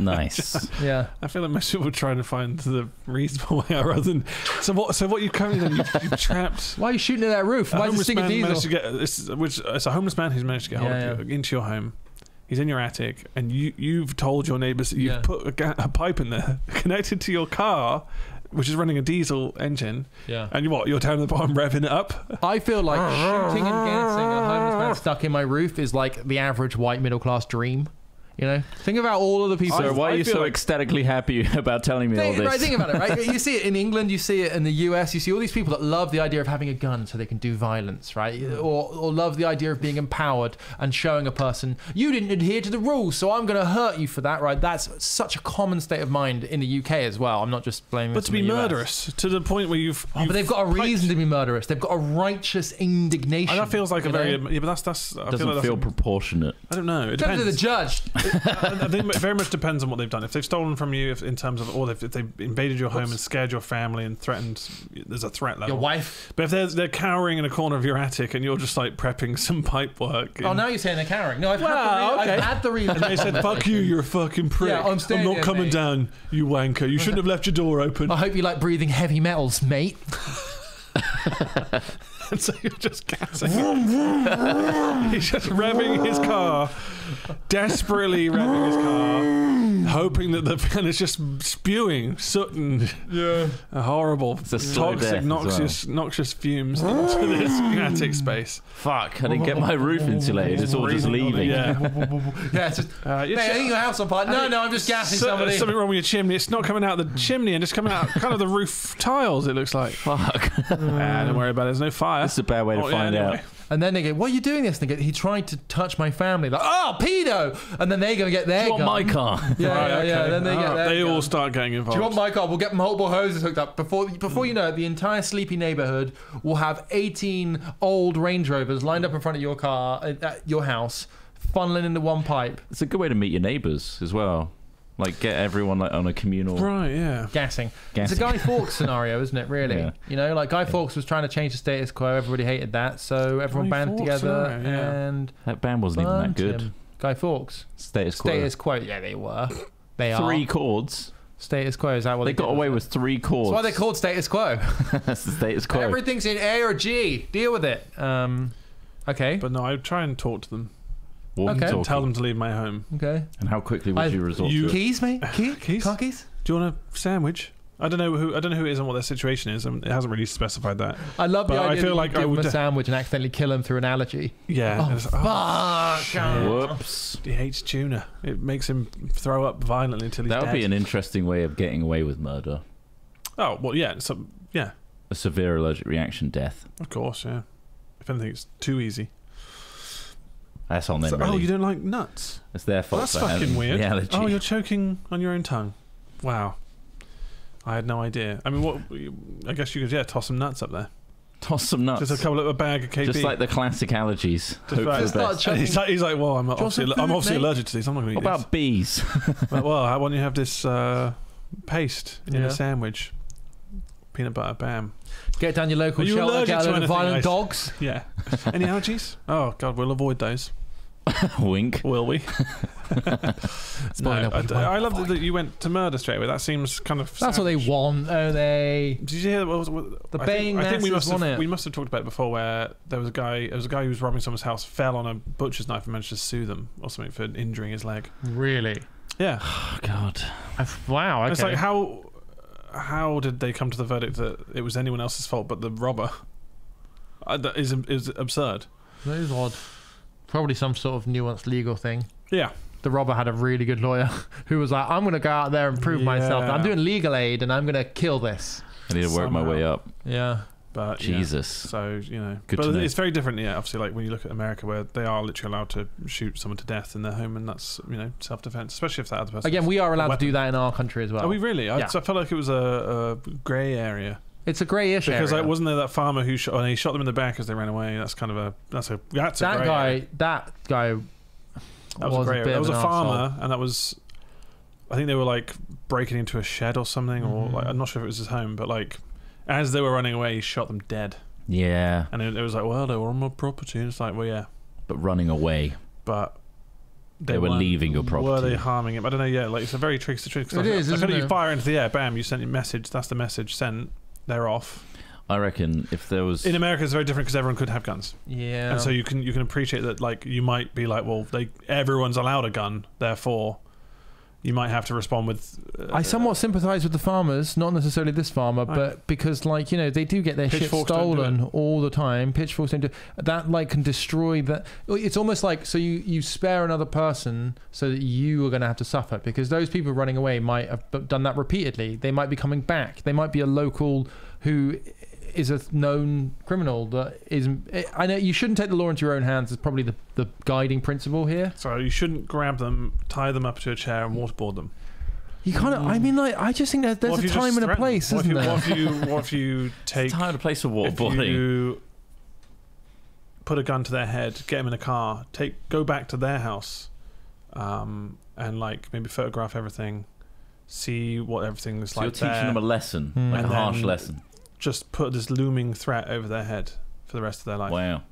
Nice. Yeah. I feel like most people are trying to find the reasonable way out rather than. So what you've currently done? You've trapped. Why are you shooting at that roof? A Why is it homeless sticking man managed to diesel? get it's a homeless man who's managed to get hold of you into your home. He's in your attic, and you've told your neighbours that you've put a pipe in there connected to your car, which is running a diesel engine. Yeah. And you're down at the bottom revving it up. I feel like shooting and gassing a homeless man stuck in my roof is like the average white middle class dream. You know, think about all of the people. So why are you feel so like- ecstatically happy about telling me all this? Right, think about it, right? You see it in England, you see it in the US, you see all these people that love the idea of having a gun so they can do violence, right? Or love the idea of being empowered and showing a person, you didn't adhere to the rules, so I'm going to hurt you for that, right? That's such a common state of mind in the UK as well. I'm not just blaming But this to on be the US. murderous to the point where you've But they've got a reason to be murderous. They've got a righteous indignation. And that feels like you a very. know? Yeah, but that's. I Doesn't like feel that's proportionate. I don't know. It In terms of the depends. judge, I think it very much depends on what they've done. If they've stolen from you, in terms of, or if they've invaded your home and scared your family and threatened, there's a threat level. your wife. But if they're cowering in a corner of your attic and you're just like prepping some pipe work. Oh, now you're saying they're cowering. No, I've Well, okay. had the reason. And they said, "Fuck you, you're a fucking prick. Yeah, I'm staying not here, coming mate." down, you wanker. You shouldn't have left your door open." I hope you like breathing heavy metals, mate. And so you're just gassing. He's just revving his car, desperately revving his car, hoping that the fan is just spewing soot and a horrible, a slow death toxic, as noxious fumes into this attic space. Fuck, I didn't get my roof insulated. It's all just leaving. Yeah. Yeah, it's just. Your Hey, I think your house on fire. No, I'm just gassing somebody. Something wrong with your chimney. It's not coming out the chimney and just coming out kind of the roof tiles, it looks like. Fuck. Don't worry about it. There's no fire. That's a bad way to find out. And then they go, "What are you doing this?" And they go, "He tried to touch my family." Like, oh, pedo! And then they go get their Do you gun. want my car? Yeah, Right, yeah, yeah. okay. Then they get their They gun. all start getting Do involved. you want my car? We'll get multiple hoses hooked up. Before you know it, the entire sleepy neighborhood will have 18 old Range Rovers lined up in front of your car at your house, funneling into one pipe, It's a good way to meet your neighbours as well. Like get everyone like on a communal. Right, yeah. gassing. It's Gassing. a Guy Fawkes scenario, isn't it? Really, Yeah. you know, like Guy Fawkes was trying to change the status quo. Everybody hated that, so everyone Guy banded Fawkes together scenario, yeah. and That band wasn't even that burnt good. him. Guy Fawkes. Status quo. Status quo. Yeah, they were. They are. 3 chords. Status quo. Is that what They got did? away with 3 chords. That's why they're called status quo. That's the status quo. Everything's in A or G. Deal with it. Okay. But no, I try and talk to them. Walkie Okay. talkie. Tell them to leave my home. Okay. And how quickly would you resort you- to it? Keys, mate. Keys? Car keys. Do you want a sandwich? I don't know who it is and what their situation is. It hasn't really specified that. I love the But I idea feel that like you give I them would a sandwich and accidentally kill him through an allergy. Yeah. Oh, It's- fuck. Whoops. he hates tuna. It makes him throw up violently until he's That would dead. be an interesting way of getting away with murder. Oh well, yeah. So yeah, A severe allergic reaction, death. of course, yeah. If anything, it's too easy. That's on them, So- really. Oh, you don't like nuts? It's their Well, fault. that's for fucking having weird. the allergy. Oh, you're choking on your own tongue. Wow. I had no idea. I mean, what? I guess you could toss some nuts up there. Toss some nuts. Just a bag of KP. Just like the classic allergies. Hope right. for Just the start best. chucking- He's like, well, I'm obviously some food, mate? allergic to these. I'm not going to What eat about bees? this. Well, why don't you have this paste in Yeah. a sandwich? Peanut butter, bam. Get down your local Are you shelter, allergic get to a load of anything, violent guys? dogs. Yeah. Any allergies? Oh God, we'll avoid those. Wink. Will we? Spoiler, we I won't love that you went to murder straight away. That seems kind of. That's what they savage. want, don't they? Did you hear what The I baying think, I think we masses must want have it. we must have talked about it before, where there was a guy who was robbing someone's house, fell on a butcher's knife and managed to sue them or something for injuring his leg. Really? Yeah. Oh, God. Wow. Okay. It's like how did they come to the verdict that it was anyone else's fault but the robber? That is absurd. That is odd. Probably some sort of nuanced legal thing. Yeah. The robber had a really good lawyer who was like, I'm going to go out there and prove myself. Yeah. I'm doing legal aid and I'm going to kill this. I need to work my Somehow. way up. Yeah. But yeah. Jesus. So, Good but to know. it's very different, yeah, obviously, like when you look at America, where they are literally allowed to shoot someone to death in their home, and that's, self-defense, especially if that other person. Again, we are allowed to weapon. do that in our country as well. Are we really? Yeah. I felt like it was a grey area. It's a greyish Because area. like, wasn't there that farmer who he shot them in the back as they ran away? That's kind of a that grey guy, area. that guy That was a grey area. bit That was of a an farmer, arsehole. and that was, I think they were like breaking into a shed or something, or like, I'm not sure if it was his home, but like as they were running away, he shot them dead. Yeah. And it was like, well, they were on my property. And it's like, well, yeah, But running away. but They were weren't- leaving your Were property. they harming him? I don't know. Yeah, like it's a very tricky situation. It is, I isn't feel like you it? fire into the air, bam, you send your message. That's the message sent. They're off. I reckon if there was... In America, it's very different because everyone could have guns, Yeah. and so you can appreciate that. Like you might be like, well, everyone's allowed a gun, therefore you might have to respond with. I somewhat sympathise with the farmers, not necessarily this farmer, but because they do get their shit Pitchforks don't do stolen all the time. Pitchforks don't do that. Like can destroy that. It's almost like so you spare another person so that you are going to have to suffer because those people running away might have done that repeatedly. They might be coming back. They might be a local who is a known criminal that is. I know you shouldn't take the law into your own hands. Is probably the guiding principle here. So you shouldn't grab them, tie them up to a chair, and waterboard them. You kind of. I mean, like I just think there's What if a you just time and a threaten them? place, What if isn't you- there? What if you take? It's time and a place for If waterboarding. you put a gun to their head, get them in a car, go back to their house, and like maybe photograph everything, see what everything's So like you're teaching there, them a lesson, Hmm. like a And harsh then- lesson. just put this looming threat over their head for the rest of their life. Wow.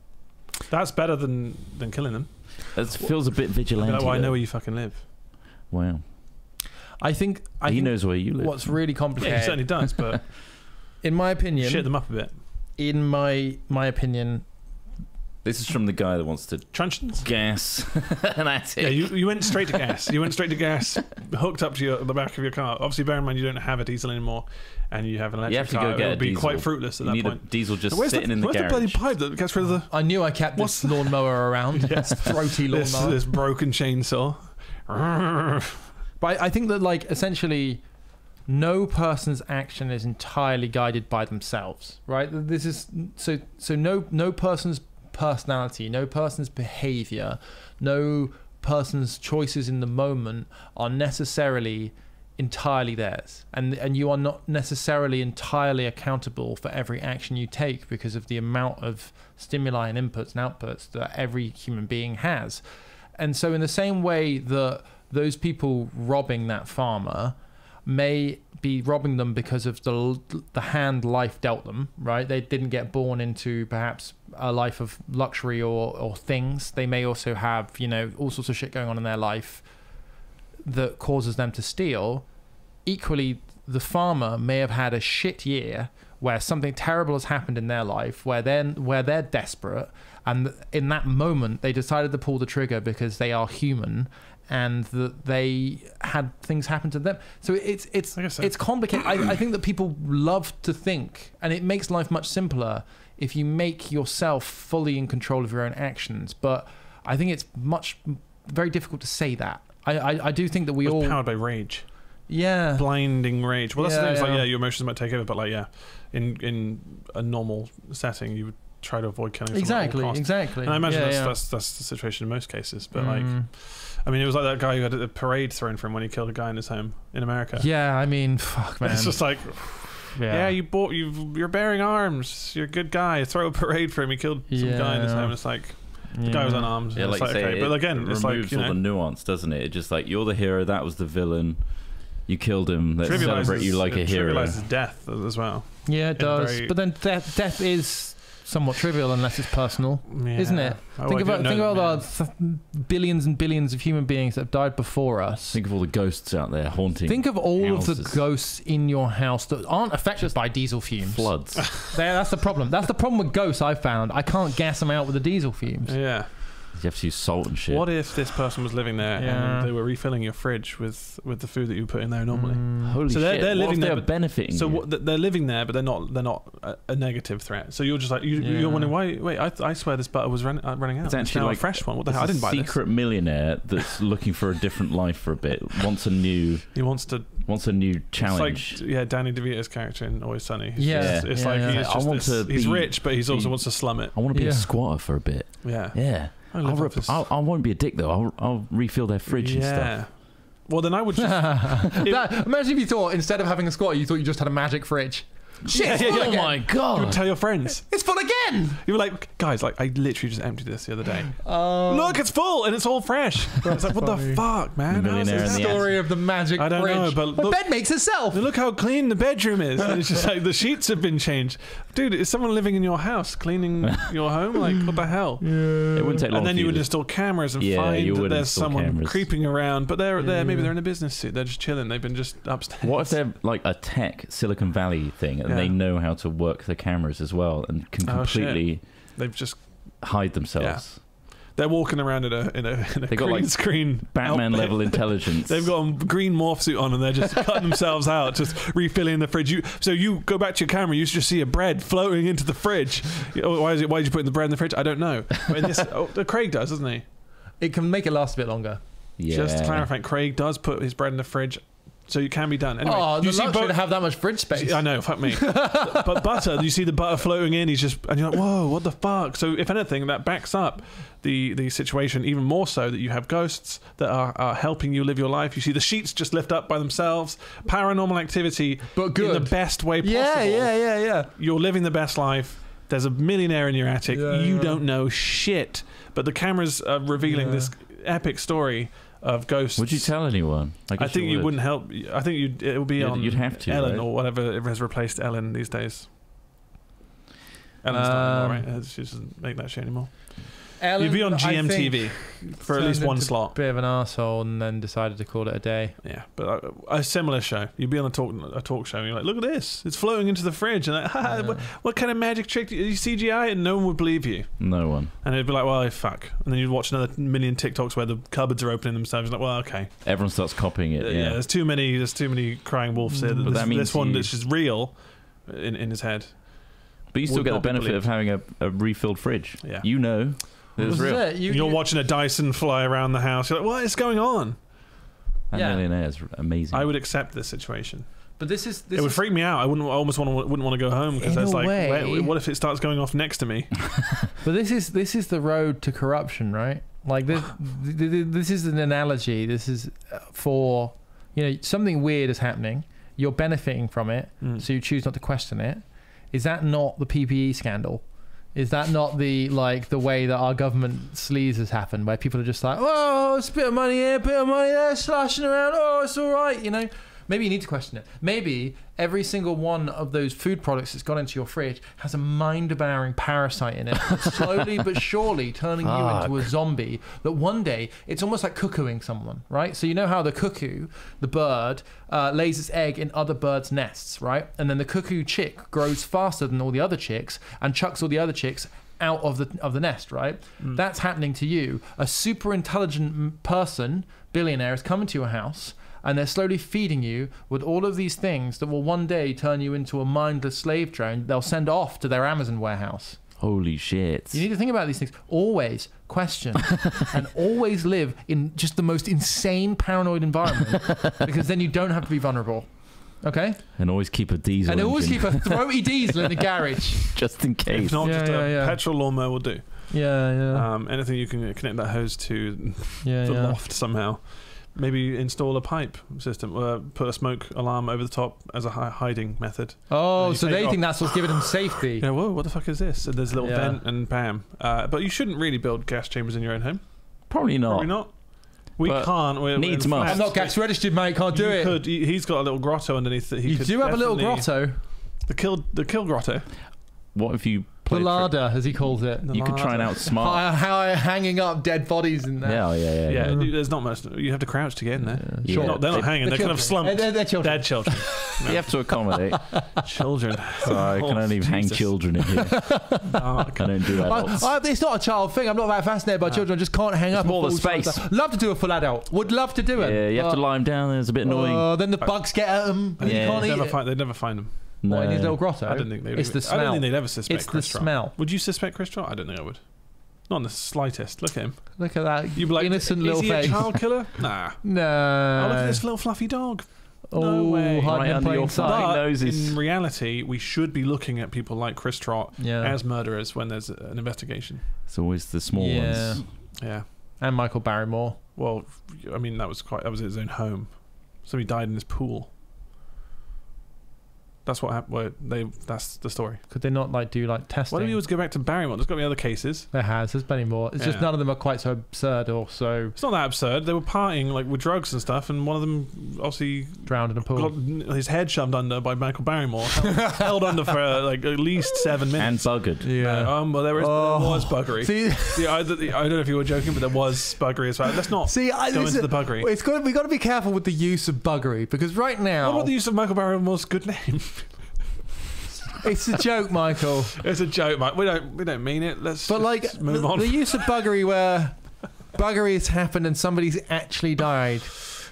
That's better than killing them. It feels a bit Be vigilante. like, well, I though. know where you fucking live. Wow. I think He knows where you live. what's really Yeah, he complicated. certainly does, but In my opinion, shit them up a bit. in my opinion, This is from the guy that wants to Truncheons? gas an attic. Yeah, you went straight to gas. You went straight to gas, hooked up to the back of your car. Obviously, bear in mind you don't have a diesel anymore, and you have an electric You have to car. go get it a would be diesel. quite fruitless at You that need point. a diesel just Where's sitting in the where's garage. the bloody pipe that gets rid of the I knew I kept this lawnmower around. Throaty lawnmower. this broken chainsaw? But I think that essentially no person's action is entirely guided by themselves, right? This is so no person's personality, no person's behavior, no person's choices in the moment are necessarily entirely theirs, and you are not necessarily entirely accountable for every action you take because of the amount of stimuli and inputs and outputs that every human being has. And so in the same way that those people robbing that farmer may be robbing them because of the hand life dealt them, right? They didn't get born into perhaps a life of luxury or things. They may also have, all sorts of shit going on in their life that causes them to steal. Equally, the farmer may have had a shit year where something terrible has happened in their life, where they're desperate, and in that moment they decided to pull the trigger because they are human, and that they had things happen to them. So it's complicated. I think that people love to think, and it makes life much simpler if you make yourself fully in control of your own actions. But I think it's very difficult to say that. I do think that we all powered by rage. blinding rage. Well, that's the thing. It's like, yeah. your emotions might take over, but like, in a normal setting, you would try to avoid killing someone at all costs. Exactly. And I imagine that's the situation in most cases. But like, I mean, it was like that guy who had a parade thrown for him when he killed a guy in his home in America. Yeah, I mean, fuck, man. It's just like, you're bearing arms. You're a good guy. Throw a parade for him. He killed some guy in his home. It's like, the guy was unarmed. Yeah, like it's like, okay. But again, it's like, all the nuance, doesn't it? It's just like, you're the hero, that was the villain. You killed him. Let's celebrate you like a hero. It trivializes death as well. Yeah, it does. But then death is somewhat trivial unless it's personal, isn't it? Think about the billions and billions of human beings that have died before us. Think of all the ghosts out there haunting. Think of all houses. of the ghosts in your house that aren't affected by diesel fumes. Floods. That's the problem. That's the problem with ghosts I've found. I can't gas them out with the diesel fumes. Yeah. You have to use salt and shit. What if this person was living there and they were refilling your fridge with the food that you put in there normally? Holy shit! They're living there, benefiting. So they're living there, but they're not a negative threat. So you're just like you're wondering why. Wait, I swear this butter was running out. It's actually now like a fresh one. What the hell? I didn't buy this. Secret millionaire that's looking for a different life for a bit. Wants a new challenge. It's like Danny DeVito's character in Always Sunny. He's rich, but he also wants to slum it. I want to be a squatter for a bit. Yeah. I won't be a dick though. I'll refill their fridge and stuff. Well, then I would just... Imagine if you thought, instead of having a squatter, you thought you just had a magic fridge. Shit! Oh my god! You would tell your friends. It's full again! You were like, guys, like I literally just emptied this the other day. Look, it's full and it's all fresh. It's like, what the fuck, man? The story of the magic fridge. I don't know, but my bed makes itself. Look how clean the bedroom is. And it's just like the sheets have been changed. Dude, is someone living in your house cleaning your home? Like, what the hell? Yeah. It wouldn't take long. And then you would install cameras and find that there's someone creeping around, but they're maybe they're in a business suit. They're just chilling. They've been just upstairs. What if they're like a tech Silicon Valley thing and they know how to work the cameras as well and can completely they've just hide themselves. They're walking around in a they got green like screen Batman outfit. level intelligence. They've got a green morph suit on and they're just cutting themselves out, just refilling the fridge. So you go back to your camera, you just see a bread floating into the fridge. Why did you put the bread in the fridge? I don't know. But in this, Craig does, doesn't he? It can make it last a bit longer. Yeah. Just to clarify, Craig does put his bread in the fridge. So it can be done. Anyway, you see to have that much fridge space. I know, fuck me. But butter, you see the butter floating in. He's just, and you're like, whoa, what the fuck? So if anything, that backs up the situation even more so that you have ghosts that are helping you live your life. You see the sheets just lift up by themselves. Paranormal activity, but good. In the best way possible. Yeah. You're living the best life. There's a millionaire in your attic. You don't know shit. But the cameras are revealing this epic story of ghosts. Would you tell anyone? I think you wouldn't help. I think it would be on. You'd have to, Ellen right? or whatever has replaced Ellen these days. Ellen's not anymore, right? She doesn't make that show anymore. Ellen, you'd be on GMTV for at least one slot. Bit of an arsehole and then decided to call it a day. Yeah, but a similar show. You'd be on a talk show and you're like, look at this, it's floating into the fridge, and like, what kind of magic trick do you CGI? And no one would believe you. No one. And it'd be like, well, fuck. And then you'd watch another million TikToks where the cupboards are opening themselves. Like, well, okay. Everyone starts copying it. Yeah. There's too many crying wolves here. But that means this one that's just real in his head. But you still get the benefit of having a refilled fridge. Yeah. You know. It's real. You're watching a Dyson fly around the house. You're like, what is going on? That millionaire is amazing. I would accept this situation. But it would freak me out. I wouldn't want to go home because there's like, what if it starts going off next to me? But this is the road to corruption, right? Like this is an analogy. This is for something weird is happening. You're benefiting from it, so you choose not to question it. Is that not the PPE scandal? Is that not the way that our government sleaze has happened, where people are just like, oh, it's a bit of money here, bit of money there, slashing around, oh, it's all right, Maybe you need to question it. Maybe every single one of those food products that's gone into your fridge has a mind-devouring parasite in it, slowly but surely turning you into a zombie, that one day it's almost like cuckooing someone, right? So you know how the cuckoo, the bird, lays its egg in other birds' nests, right? And then the cuckoo chick grows faster than all the other chicks and chucks all the other chicks out of the nest, right? That's happening to you. A super intelligent person, billionaire, is coming to your house, and they're slowly feeding you with all of these things that will one day turn you into a mindless slave drone they'll send off to their Amazon warehouse. Holy shit. You need to think about these things. Always question and always live in just the most insane paranoid environment, because then you don't have to be vulnerable. Okay? And always keep a diesel And always engine, keep a throaty diesel in the garage. just in case. If not, Yeah, just a yeah. petrol lawnmower will do. Yeah, Anything you can connect that hose to yeah. the loft somehow. Maybe install a pipe system, put a smoke alarm over the top as a hiding method. Oh, You so take they it think off. that's what's giving them safety. You know, whoa, what the fuck is this? And there's a little Yeah. vent and bam. But you shouldn't really build gas chambers in your own home. Probably not. Probably not. We But can't. We're needs in must. flats. I'm not gas registered, mate. Can't do You it. could. He's got a little grotto underneath that he You could do have a little definitely- grotto. The kill grotto. What if you The played larder, as he calls it. You could try and outsmart. How hanging up dead bodies in there. Yeah. Yeah, there's not much. You have to crouch to get in there. Yeah. They're not They're hanging. They're kind of slumped. They're children. Dead children. You have to accommodate. Children. So I can only hang Jesus. children in here. I don't do adults. It's not a child thing. I'm not that fascinated by children. I just can't hang up. a more the full space. child. Love to do a full adult. Would love to do it. Yeah, you have to lie them down. It's a bit annoying. Then the bugs get at them. And Yeah. you can't eat it. They'd never find them. No. What, in his little grotto? I don't think they'd. It's the I smell. don't think they'd ever suspect It's the Chris Trott. smell. Would you suspect Chris Trott? I don't think I would. Not in the slightest. Look at him. Look at that You'd be like, innocent is little he face. a child killer? Nah. No. Oh, look at this little fluffy dog. Oh, No way. hiding Right in under plain your sight. fucking But noses. in reality, we should be looking at people like Chris Trott Yeah. as murderers when there's an investigation. It's always the small Yeah. ones. Yeah. And Michael Barrymore. Well, I mean, that was his own home. Somebody died in his pool. That's what happened. That's the story. Could they not do testing? Why don't we always go back to Barrymore? There's got to be other cases. There's plenty more. It's just Yeah. none of them are quite so absurd or so It's not that absurd. They were partying with drugs and stuff, and one of them obviously drowned in a pool. got his head shoved under by Michael Barrymore, held under for at least 7 And minutes. buggered. Yeah. Well, there was buggery. See, I don't know if you were joking, but there was buggery as well. Let's not go into the buggery. We got to be careful with the use of buggery, because right now What about the use of Michael Barrymore's good name? it's a joke, Michael. It's a joke, Mike. We don't mean it. Let's But move on. the use of buggery where buggery has happened and somebody's actually died,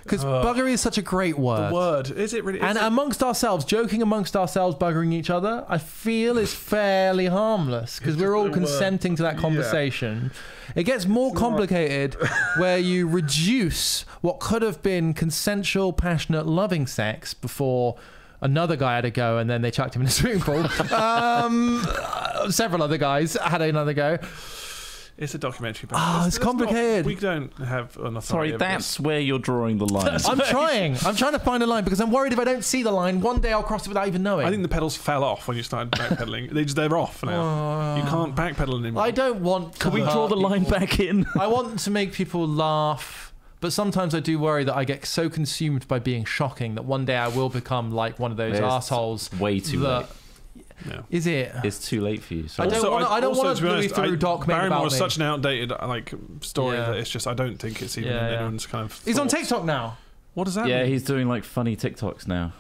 because buggery is such a great word. The word is it really? And amongst ourselves, joking amongst ourselves, buggering each other, I feel is fairly harmless, because we're all consenting to that conversation. It gets more complicated where you reduce what could have been consensual, passionate, loving sex before another guy had a go and then they chucked him in a swimming pool. Several other guys had another go. It's a documentary. It's complicated. We don't have an authority. Sorry, over that's this. where you're drawing the line. I'm trying to find a line, because I'm worried if I don't see the line, one day I'll cross it without even knowing. I think the pedals fell off when you started backpedaling. They're off now. You can't backpedal anymore. I don't want to Can we draw the line back in? I want to make people laugh, but sometimes I do worry that I get so consumed by being shocking that one day I will become like one of those It's assholes. way too late. Yeah. Is it? It's too late for you. I don't want to be a Louis honest, Theroux doc made Barrymore about is me. such an outdated story Yeah. that it's just I don't think it's even Yeah, in yeah. anyone's kind of. He's on thoughts. TikTok now. What does that Yeah, mean? he's doing funny TikToks now.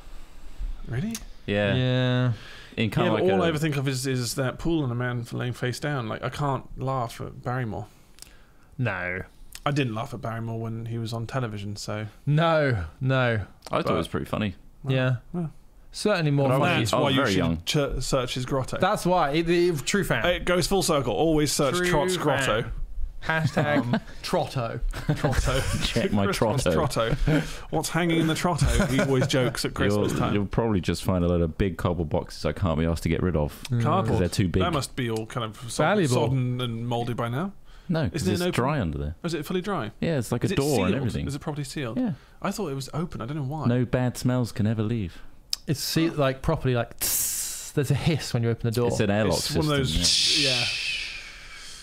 Really? Yeah. Yeah. In kind Yeah, of but all a- I ever think of is that pool and a man laying face down. I can't laugh at Barrymore. No. I didn't laugh at Barrymore when he was on television, so No. I thought it was pretty funny. Yeah. well. Certainly more But I funny. was- that's why you very young. should search his grotto. That's why. True fan. It goes full circle. Always search True Trott's fan. grotto. Hashtag Trotto. Trotto. Check my Chris Trotto. wants Trotto. What's hanging in the Trotto? He always jokes at Christmas time. You'll probably just find a load of big cardboard boxes I can't be asked to get rid of. Because Cardboard. they're too big. That must be all kind of Valuable. sodden and mouldy by now. No, because Isn't it it's open? dry under there. Is it fully dry? Yeah, it's like Is a it door sealed? and everything. Is it properly sealed? Yeah. I thought it was open. I don't know why. No bad smells can ever leave. It's properly tss, there's a hiss when you open the door. It's an airlock It's system. one of those. Yeah.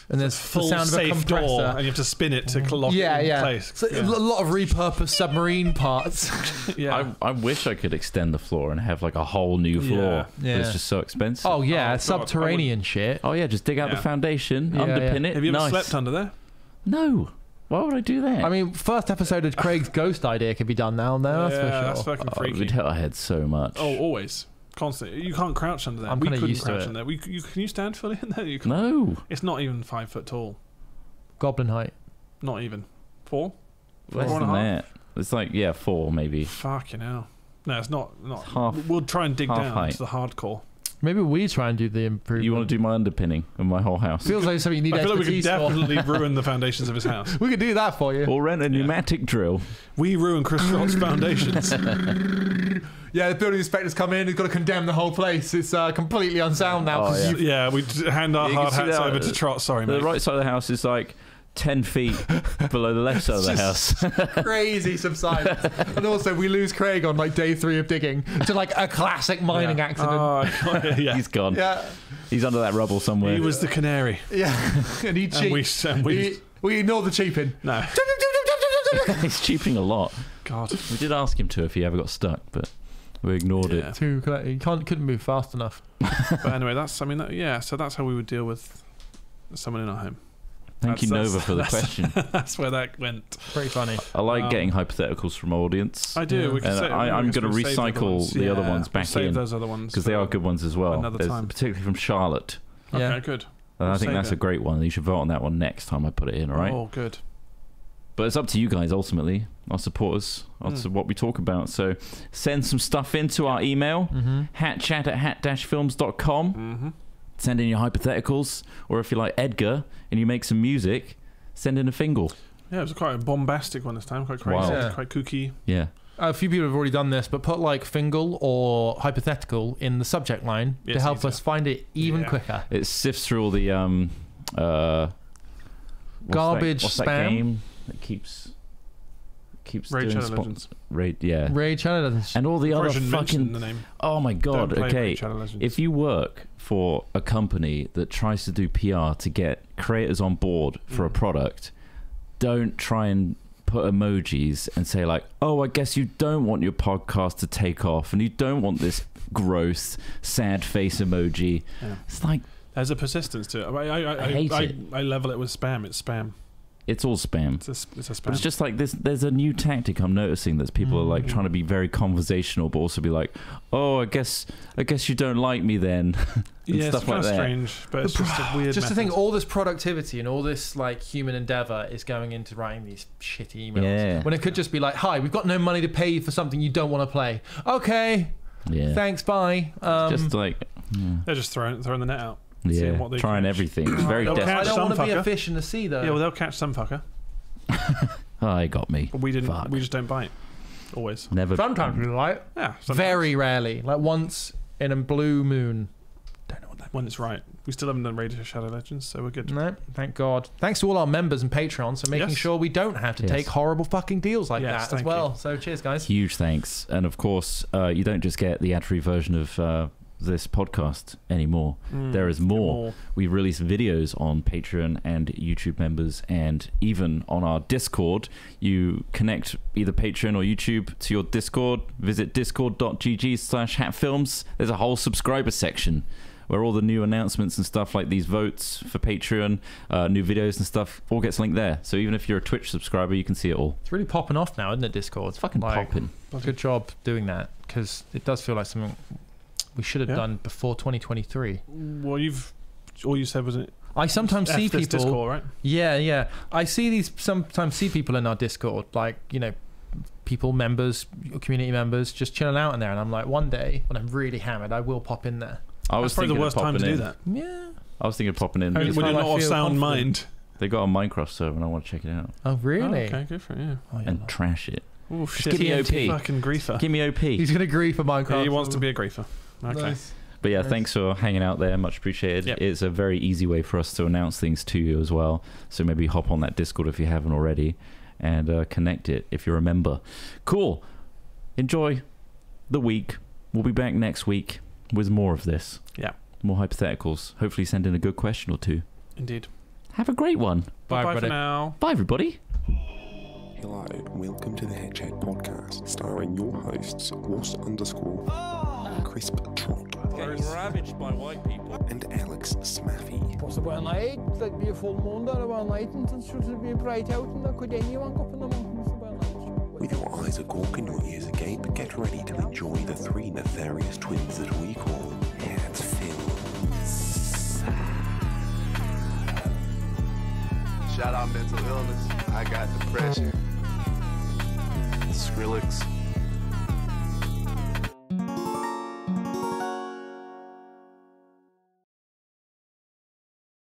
and there's Full the sound of a safe compressor. door, and you have to spin it to lock it in place. So a lot of repurposed submarine parts. Yeah. I wish I could extend the floor and have a whole new floor. Yeah. But it's just so expensive. Oh yeah, Oh, God, subterranean shit. Oh, yeah, just dig out Yeah. the foundation, Yeah, underpin it. Have you ever nice. slept under there? No. Why would I do that? I mean, first episode of Craig's ghost idea could be done now. No, that's for sure. That's fucking Oh, it freaky. would hurt our head so much. Oh, always. Constantly. You can't crouch under there. I'm we kinda couldn't used to crouch it. under there. Can you stand fully in there? You can't. No. It's not even 5 foot tall. Goblin height. Not even. 4? Less 4 and a than half? that. It's 4 maybe. Fucking hell. No, it's not. Half- We'll try and dig half down height. to the hardcore. Maybe we try and do the improvement. You want to do my underpinning of my whole house? Feels like something you need I feel like we could expertise for. definitely ruin the foundations of his house. We could do that for you. Or rent a pneumatic drill. We ruin Chris Trott's foundations. Yeah, the building inspector's come in. He's got to condemn the whole place. It's completely unsound now. Oh, 'cause yeah. you- Yeah, we hand our You can hard see hats that, over to Trott. Sorry, mate. The right side of the house is like 10 feet below the left side of the house. Crazy subsidence. And also, we lose Craig on like day 3 of digging to like a classic mining accident. Oh, yeah. He's gone. Yeah, He's under that rubble somewhere. He was the canary. yeah. And he cheats. And we We ignore the cheaping. no. He's cheaping a lot. God. We did ask him to if he ever got stuck, but we ignored Yeah. it. He couldn't move fast enough. But anyway, so that's how we would deal with someone in our home. Thank you, That's- Nova, for the question. That's where that went. Pretty funny. I like Um, getting hypotheticals from audience. I do. Yeah. We can And save, I'm we'll going to save the other recycle ones. the other Yeah, ones back we'll save in those other ones because they are good ones as well. another There's time. particularly from Charlotte. Yeah. Okay, good. And I We'll think save that's it. a great one. You should vote on that one next time I put it in, all right? Oh, good. But it's up to you guys ultimately, our supporters, as to what we talk about. So send some stuff into our email, hatchat@hat-films.com. Mm-hmm. Send in your hypotheticals, or if you're like Edgar and you make some music, send in a fingal. Yeah, it was quite a bombastic one this time. Quite crazy. Wow. Yeah. Quite kooky. Yeah. A few people have already done this, but put like fingal or hypothetical in the subject line to It's help easier. us find it even Yeah. quicker. It sifts through all the Garbage what's spam? that game that keeps Raid doing Shadow Legends. Raid, yeah. Raid Shadow Legends. And all the Probably other shouldn't mention fucking the name. oh my god. Don't play Okay, Raid Shadow Legends. if you work for a company that tries to do PR to get creators on board for a product, don't try and put emojis and say like, oh, I guess you don't want your podcast to take off and you don't want this gross sad face emoji. Yeah. It's like There's a persistence to it. I hate it. I level it with spam. It's spam. it's all spam. It's a spam. But it's just like this. There's a new tactic I'm noticing that people are like trying to be very conversational, but also be like, "Oh, I guess you don't like me then," and yeah, stuff it's kind like of that. strange, but it's just a weird. Just to method. think, all this productivity and all this like human endeavor is going into writing these shitty emails. Yeah. When it could just be like, "Hi, we've got no money to pay you for something you don't want to play." Okay, Yeah, thanks, bye. just like They're just throwing the net out. seeing yeah, what they trying catch. everything. It's very They'll desperate. I catch don't some want to be a fucker. fish in the sea, though. Yeah, well, they'll catch some fucker. Oh, he got me. But we didn't. Fuck. We just don't bite. Always. Never. Sometimes we like. Yeah. sometimes. Very rarely, like once in a blue moon. Don't know what that When it's right. We still haven't done Raid Shadow Legends, so we're good. No, thank God. Thanks to all our members and Patreons for making Yes. sure we don't have to Yes. take horrible fucking deals like Yes, that as thank well. you. So cheers, guys. Huge thanks, and of course, you don't just get the ad-free version of this podcast anymore. There is more. We release videos on Patreon and YouTube members, and even on our Discord. You connect either Patreon or YouTube to your Discord. Visit discord.gg/hatfilms. There's a whole subscriber section where all the new announcements and stuff like these votes for Patreon, new videos and stuff, all gets linked there. So even if you're a Twitch subscriber, you can see it all. It's really popping off now, isn't it, Discord? It's fucking popping. Good job doing that, because it does feel like something we should have Yeah. done before 2023. Well, all you said was it. I sometimes see F this people. Discord, right? Yeah. I sometimes see people in our Discord, like, you know, people, members, community members, just chilling out in there. And I'm like, one day when I'm really hammered, I will pop in there. I was That's probably the thinking worst of time to popping do in. that. Yeah. I was thinking of popping in. When It's you're how I not of feel sound confident. mind. They got a Minecraft server and I want to check it out Oh, really? Oh, okay, good for you. Oh, yeah, and no. trash it. Oh shit! give me OP. Fucking griefer. Give me OP. He's going to agree for Minecraft. Yeah, he wants to be a griefer. Okay. Nice. But yeah, Nice. thanks for hanging out there. Much appreciated. Yep. It's a very easy way for us to announce things to you as well. So maybe hop on that Discord if you haven't already and connect it if you're a member. Cool. Enjoy the week. We'll be back next week with more of this. Yeah. More hypotheticals. Hopefully send in a good question or two. Indeed. Have a great one. Bye, Bye for everybody. now. Bye, everybody. Hello, welcome to the Head Chat podcast, starring your hosts, Ross_, Crisp Trott, Getting ravaged by white people. and Alex Smithy. Was er bare night, there'd be a full moon there about night, and it should be bright out, and there could anyone go up in the mountains about night. With your eyes agawk and your ears agape, get ready to enjoy the three nefarious twins that we call Hat Films. Shout out mental illness. I got depression. Skrillex.